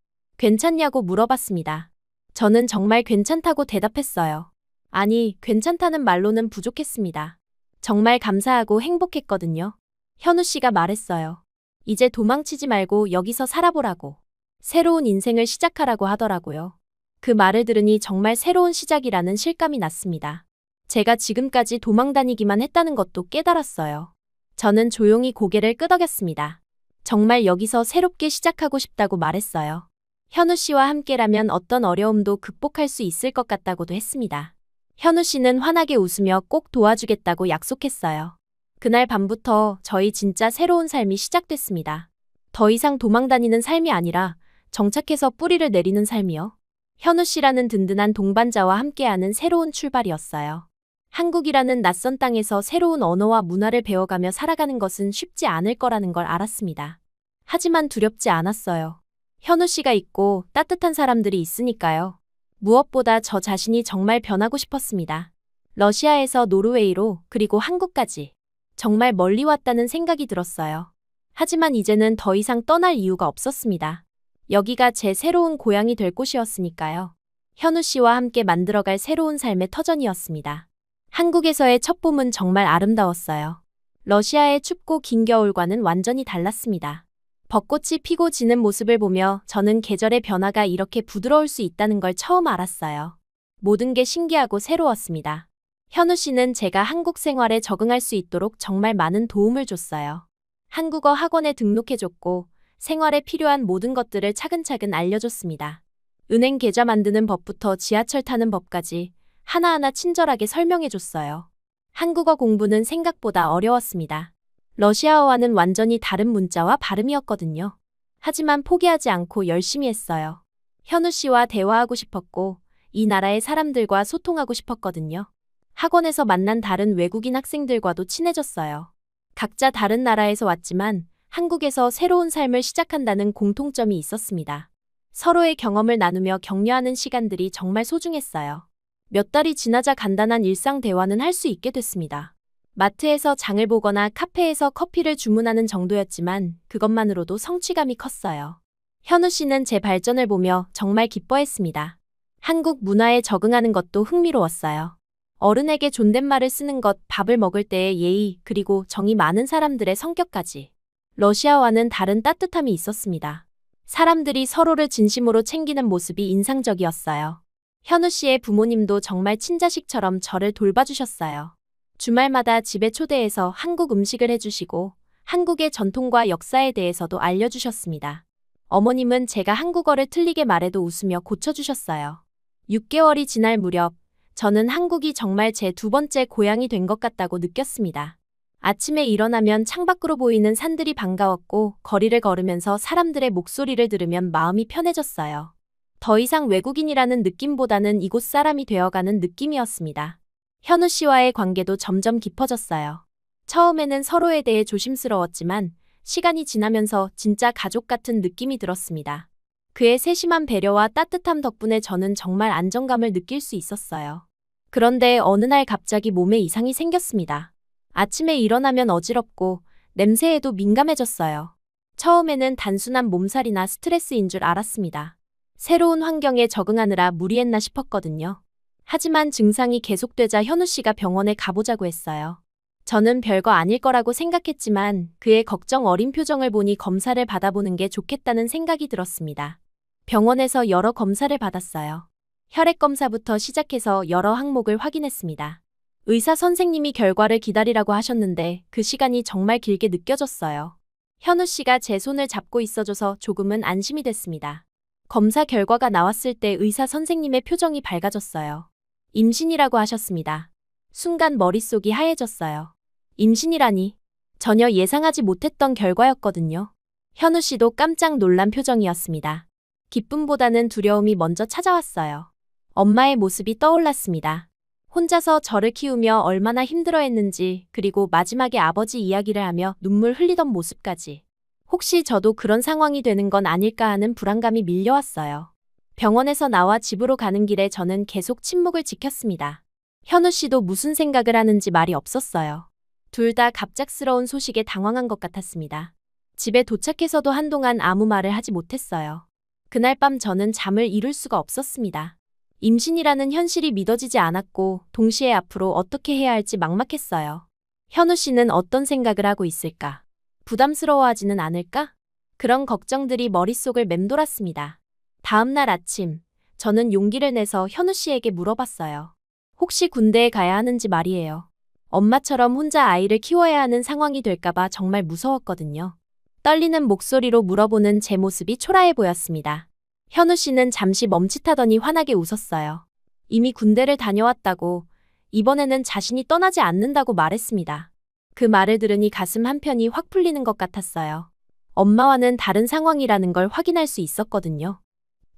Speaker 2: 괜찮냐고 물어봤습니다. 저는 정말 괜찮다고 대답했어요. 아니, 괜찮다는 말로는 부족했습니다. 정말 감사하고 행복했거든요. 현우 씨가 말했어요. 이제 도망치지 말고 여기서 살아보라고. 새로운 인생을 시작하라고 하더라고요. 그 말을 들으니 정말 새로운 시작이라는 실감이 났습니다. 제가 지금까지 도망다니기만 했다는 것도 깨달았어요. 저는 조용히 고개를 끄덕였습니다. 정말 여기서 새롭게 시작하고 싶다고 말했어요. 현우 씨와 함께라면 어떤 어려움도 극복할 수 있을 것 같다고도 했습니다. 현우 씨는 환하게 웃으며 꼭 도와주겠다고 약속했어요. 그날 밤부터 저희 진짜 새로운 삶이 시작됐습니다. 더 이상 도망다니는 삶이 아니라 정착해서 뿌리를 내리는 삶이요. 현우 씨라는 든든한 동반자와 함께하는 새로운 출발이었어요. 한국이라는 낯선 땅에서 새로운 언어와 문화를 배워가며 살아가는 것은 쉽지 않을 거라는 걸 알았습니다. 하지만 두렵지 않았어요. 현우 씨가 있고 따뜻한 사람들이 있으니까요. 무엇보다 저 자신이 정말 변하고 싶었습니다. 러시아에서 노르웨이로 그리고 한국까지 정말 멀리 왔다는 생각이 들었어요. 하지만 이제는 더 이상 떠날 이유가 없었습니다. 여기가 제 새로운 고향이 될 곳이었으니까요. 현우 씨와 함께 만들어갈 새로운 삶의 터전이었습니다. 한국에서의 첫 봄은 정말 아름다웠어요. 러시아의 춥고 긴 겨울과는 완전히 달랐습니다. 벚꽃이 피고 지는 모습을 보며 저는 계절의 변화가 이렇게 부드러울 수 있다는 걸 처음 알았어요. 모든 게 신기하고 새로웠습니다. 현우 씨는 제가 한국 생활에 적응할 수 있도록 정말 많은 도움을 줬어요. 한국어 학원에 등록해줬고 생활에 필요한 모든 것들을 차근차근 알려줬습니다. 은행 계좌 만드는 법부터 지하철 타는 법까지 하나하나 친절하게 설명해줬어요. 한국어 공부는 생각보다 어려웠습니다. 러시아어와는 완전히 다른 문자와 발음이었거든요. 하지만 포기하지 않고 열심히 했어요. 현우 씨와 대화하고 싶었고 이 나라의 사람들과 소통하고 싶었거든요. 학원에서 만난 다른 외국인 학생들과도 친해졌어요. 각자 다른 나라에서 왔지만 한국에서 새로운 삶을 시작한다는 공통점이 있었습니다. 서로의 경험을 나누며 격려하는 시간들이 정말 소중했어요. 몇 달이 지나자 간단한 일상 대화는 할 수 있게 됐습니다. 마트에서 장을 보거나 카페에서 커피를 주문하는 정도였지만 그것만으로도 성취감이 컸어요. 현우 씨는 제 발전을 보며 정말 기뻐했습니다. 한국 문화에 적응하는 것도 흥미로웠어요. 어른에게 존댓말을 쓰는 것, 밥을 먹을 때의 예의, 그리고 정이 많은 사람들의 성격까지. 러시아와는 다른 따뜻함이 있었습니다. 사람들이 서로를 진심으로 챙기는 모습이 인상적이었어요. 현우 씨의 부모님도 정말 친자식처럼 저를 돌봐주셨어요. 주말마다 집에 초대해서 한국 음식을 해주시고 한국의 전통과 역사에 대해서도 알려주셨습니다. 어머님은 제가 한국어를 틀리게 말해도 웃으며 고쳐주셨어요. 6개월이 지날 무렵 저는 한국이 정말 제 두 번째 고향이 된 것 같다고 느꼈습니다. 아침에 일어나면 창밖으로 보이는 산들이 반가웠고 거리를 걸으면서 사람들의 목소리를 들으면 마음이 편해졌어요. 더 이상 외국인이라는 느낌보다는 이곳 사람이 되어가는 느낌이었습니다. 현우 씨와의 관계도 점점 깊어졌어요. 처음에는 서로에 대해 조심스러웠지만 시간이 지나면서 진짜 가족 같은 느낌이 들었습니다. 그의 세심한 배려와 따뜻함 덕분에 저는 정말 안정감을 느낄 수 있었어요. 그런데 어느 날 갑자기 몸에 이상이 생겼습니다. 아침에 일어나면 어지럽고 냄새에도 민감해졌어요. 처음에는 단순한 몸살이나 스트레스인 줄 알았습니다. 새로운 환경에 적응하느라 무리했나 싶었거든요. 하지만 증상이 계속되자 현우 씨가 병원에 가보자고 했어요. 저는 별거 아닐 거라고 생각했지만 그의 걱정 어린 표정을 보니 검사를 받아보는 게 좋겠다는 생각이 들었습니다. 병원에서 여러 검사를 받았어요. 혈액 검사부터 시작해서 여러 항목을 확인했습니다. 의사 선생님이 결과를 기다리라고 하셨는데 그 시간이 정말 길게 느껴졌어요. 현우 씨가 제 손을 잡고 있어줘서 조금은 안심이 됐습니다. 검사 결과가 나왔을 때 의사 선생님의 표정이 밝아졌어요. 임신이라고 하셨습니다. 순간 머릿속이 하얘졌어요. 임신이라니. 전혀 예상하지 못했던 결과였거든요. 현우 씨도 깜짝 놀란 표정이었습니다. 기쁨보다는 두려움이 먼저 찾아왔어요. 엄마의 모습이 떠올랐습니다. 혼자서 저를 키우며 얼마나 힘들어했는지, 그리고 마지막에 아버지 이야기를 하며 눈물 흘리던 모습까지. 혹시 저도 그런 상황이 되는 건 아닐까 하는 불안감이 밀려왔어요. 병원에서 나와 집으로 가는 길에 저는 계속 침묵을 지켰습니다. 현우 씨도 무슨 생각을 하는지 말이 없었어요. 둘 다 갑작스러운 소식에 당황한 것 같았습니다. 집에 도착해서도 한동안 아무 말을 하지 못했어요. 그날 밤 저는 잠을 이룰 수가 없었습니다. 임신이라는 현실이 믿어지지 않았고 동시에 앞으로 어떻게 해야 할지 막막했어요. 현우 씨는 어떤 생각을 하고 있을까? 부담스러워하지는 않을까? 그런 걱정들이 머릿속을 맴돌았습니다. 다음 날 아침, 저는 용기를 내서 현우 씨에게 물어봤어요. 혹시 군대에 가야 하는지 말이에요. 엄마처럼 혼자 아이를 키워야 하는 상황이 될까봐 정말 무서웠거든요. 떨리는 목소리로 물어보는 제 모습이 초라해 보였습니다. 현우 씨는 잠시 멈칫하더니 환하게 웃었어요. 이미 군대를 다녀왔다고, 이번에는 자신이 떠나지 않는다고 말했습니다. 그 말을 들으니 가슴 한편이 확 풀리는 것 같았어요. 엄마와는 다른 상황이라는 걸 확인할 수 있었거든요.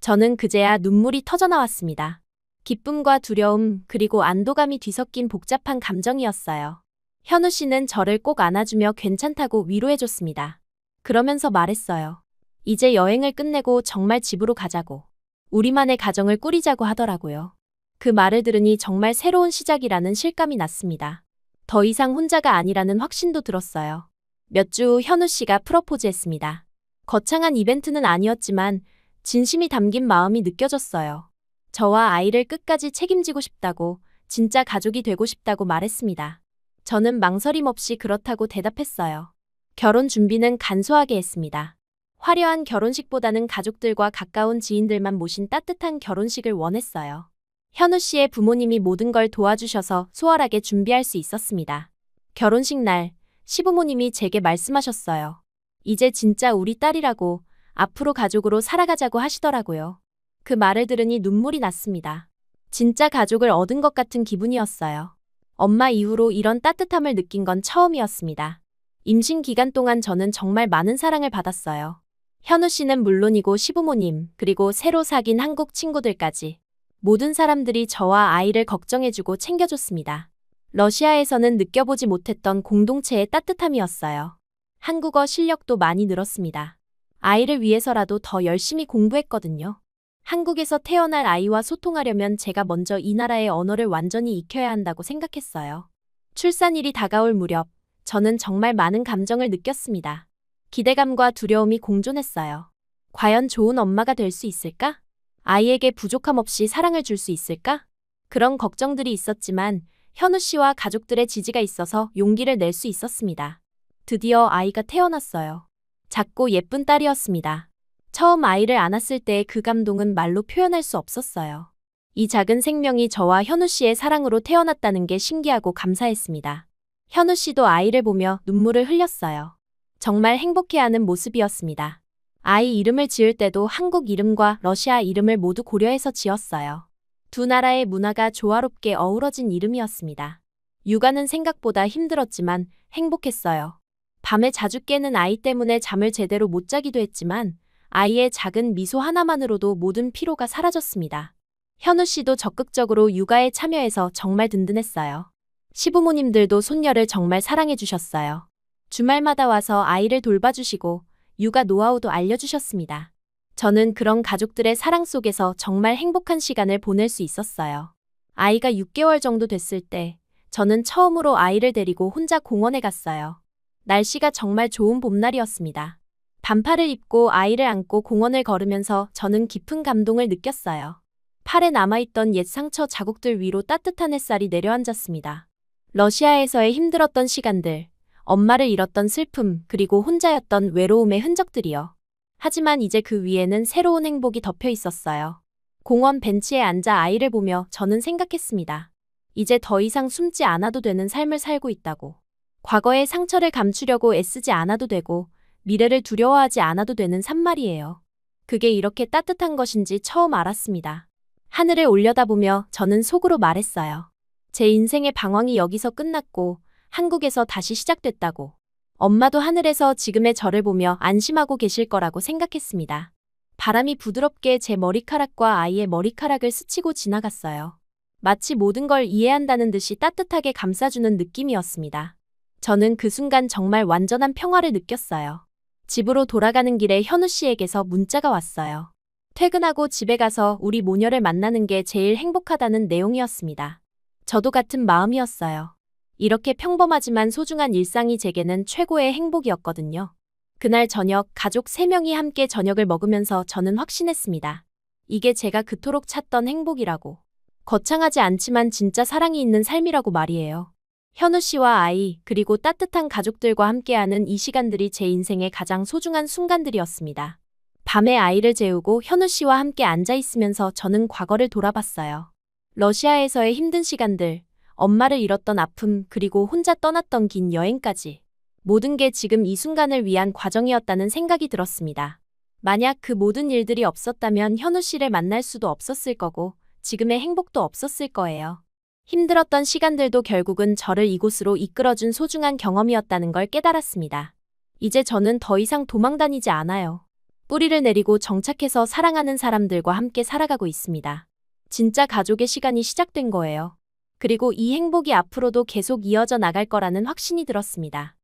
Speaker 2: 저는 그제야 눈물이 터져나왔습니다. 기쁨과 두려움 그리고 안도감이 뒤섞인 복잡한 감정이었어요. 현우 씨는 저를 꼭 안아주며 괜찮다고 위로해줬습니다. 그러면서 말했어요. 이제 여행을 끝내고 정말 집으로 가자고. 우리만의 가정을 꾸리자고 하더라고요. 그 말을 들으니 정말 새로운 시작이라는 실감이 났습니다. 더 이상 혼자가 아니라는 확신도 들었어요. 몇 주 후 현우 씨가 프러포즈했습니다. 거창한 이벤트는 아니었지만 진심이 담긴 마음이 느껴졌어요. 저와 아이를 끝까지 책임지고 싶다고, 진짜 가족이 되고 싶다고 말했습니다. 저는 망설임 없이 그렇다고 대답했어요. 결혼 준비는 간소하게 했습니다. 화려한 결혼식보다는 가족들과 가까운 지인들만 모신 따뜻한 결혼식을 원했어요. 현우 씨의 부모님이 모든 걸 도와주셔서 수월하게 준비할 수 있었습니다. 결혼식 날, 시부모님이 제게 말씀하셨어요. 이제 진짜 우리 딸이라고, 앞으로 가족으로 살아가자고 하시더라고요. 그 말을 들으니 눈물이 났습니다. 진짜 가족을 얻은 것 같은 기분이었어요. 엄마 이후로 이런 따뜻함을 느낀 건 처음이었습니다. 임신 기간 동안 저는 정말 많은 사랑을 받았어요. 현우 씨는 물론이고 시부모님, 그리고 새로 사귄 한국 친구들까지. 모든 사람들이 저와 아이를 걱정해주고 챙겨줬습니다. 러시아에서는 느껴보지 못했던 공동체의 따뜻함이었어요. 한국어 실력도 많이 늘었습니다. 아이를 위해서라도 더 열심히 공부했거든요. 한국에서 태어날 아이와 소통하려면 제가 먼저 이 나라의 언어를 완전히 익혀야 한다고 생각했어요. 출산일이 다가올 무렵, 저는 정말 많은 감정을 느꼈습니다. 기대감과 두려움이 공존했어요. 과연 좋은 엄마가 될 수 있을까? 아이에게 부족함 없이 사랑을 줄 수 있을까? 그런 걱정들이 있었지만 현우 씨와 가족들의 지지가 있어서 용기를 낼 수 있었습니다. 드디어 아이가 태어났어요. 작고 예쁜 딸이었습니다. 처음 아이를 안았을 때의 그 감동은 말로 표현할 수 없었어요. 이 작은 생명이 저와 현우 씨의 사랑으로 태어났다는 게 신기하고 감사했습니다. 현우 씨도 아이를 보며 눈물을 흘렸어요. 정말 행복해하는 모습이었습니다. 아이 이름을 지을 때도 한국 이름과 러시아 이름을 모두 고려해서 지었어요. 두 나라의 문화가 조화롭게 어우러진 이름이었습니다. 육아는 생각보다 힘들었지만 행복했어요. 밤에 자주 깨는 아이 때문에 잠을 제대로 못 자기도 했지만 아이의 작은 미소 하나만으로도 모든 피로가 사라졌습니다. 현우 씨도 적극적으로 육아에 참여해서 정말 든든했어요. 시부모님들도 손녀를 정말 사랑해 주셨어요. 주말마다 와서 아이를 돌봐주시고 육아 노하우도 알려주셨습니다. 저는 그런 가족들의 사랑 속에서 정말 행복한 시간을 보낼 수 있었어요. 아이가 6개월 정도 됐을 때 저는 처음으로 아이를 데리고 혼자 공원에 갔어요. 날씨가 정말 좋은 봄날이었습니다. 반팔을 입고 아이를 안고 공원을 걸으면서 저는 깊은 감동을 느꼈어요. 팔에 남아있던 옛 상처 자국들 위로 따뜻한 햇살이 내려앉았습니다. 러시아에서의 힘들었던 시간들, 엄마를 잃었던 슬픔, 그리고 혼자였던 외로움의 흔적들이요. 하지만 이제 그 위에는 새로운 행복이 덮여 있었어요. 공원 벤치에 앉아 아이를 보며 저는 생각했습니다. 이제 더 이상 숨지 않아도 되는 삶을 살고 있다고. 과거의 상처를 감추려고 애쓰지 않아도 되고 미래를 두려워하지 않아도 되는 산말이에요. 그게 이렇게 따뜻한 것인지 처음 알았습니다. 하늘을 올려다보며 저는 속으로 말했어요. 제 인생의 방황이 여기서 끝났고 한국에서 다시 시작됐다고. 엄마도 하늘에서 지금의 저를 보며 안심하고 계실 거라고 생각했습니다. 바람이 부드럽게 제 머리카락과 아이의 머리카락을 스치고 지나갔어요. 마치 모든 걸 이해한다는 듯이 따뜻하게 감싸주는 느낌이었습니다. 저는 그 순간 정말 완전한 평화를 느꼈어요. 집으로 돌아가는 길에 현우 씨에게서 문자가 왔어요. 퇴근하고 집에 가서 우리 모녀를 만나는 게 제일 행복하다는 내용이었습니다. 저도 같은 마음이었어요. 이렇게 평범하지만 소중한 일상이 제게는 최고의 행복이었거든요. 그날 저녁 가족 3명이 함께 저녁을 먹으면서 저는 확신했습니다. 이게 제가 그토록 찾던 행복이라고. 거창하지 않지만 진짜 사랑이 있는 삶이라고 말이에요. 현우 씨와 아이, 그리고 따뜻한 가족들과 함께하는 이 시간들이 제 인생의 가장 소중한 순간들이었습니다. 밤에 아이를 재우고 현우 씨와 함께 앉아 있으면서 저는 과거를 돌아봤어요. 러시아에서의 힘든 시간들, 엄마를 잃었던 아픔, 그리고 혼자 떠났던 긴 여행까지. 모든 게 지금 이 순간을 위한 과정이었다는 생각이 들었습니다. 만약 그 모든 일들이 없었다면 현우 씨를 만날 수도 없었을 거고, 지금의 행복도 없었을 거예요. 힘들었던 시간들도 결국은 저를 이곳으로 이끌어준 소중한 경험이었다는 걸 깨달았습니다. 이제 저는 더 이상 도망 다니지 않아요. 뿌리를 내리고 정착해서 사랑하는 사람들과 함께 살아가고 있습니다. 진짜 가족의 시간이 시작된 거예요. 그리고 이 행복이 앞으로도 계속 이어져 나갈 거라는 확신이 들었습니다.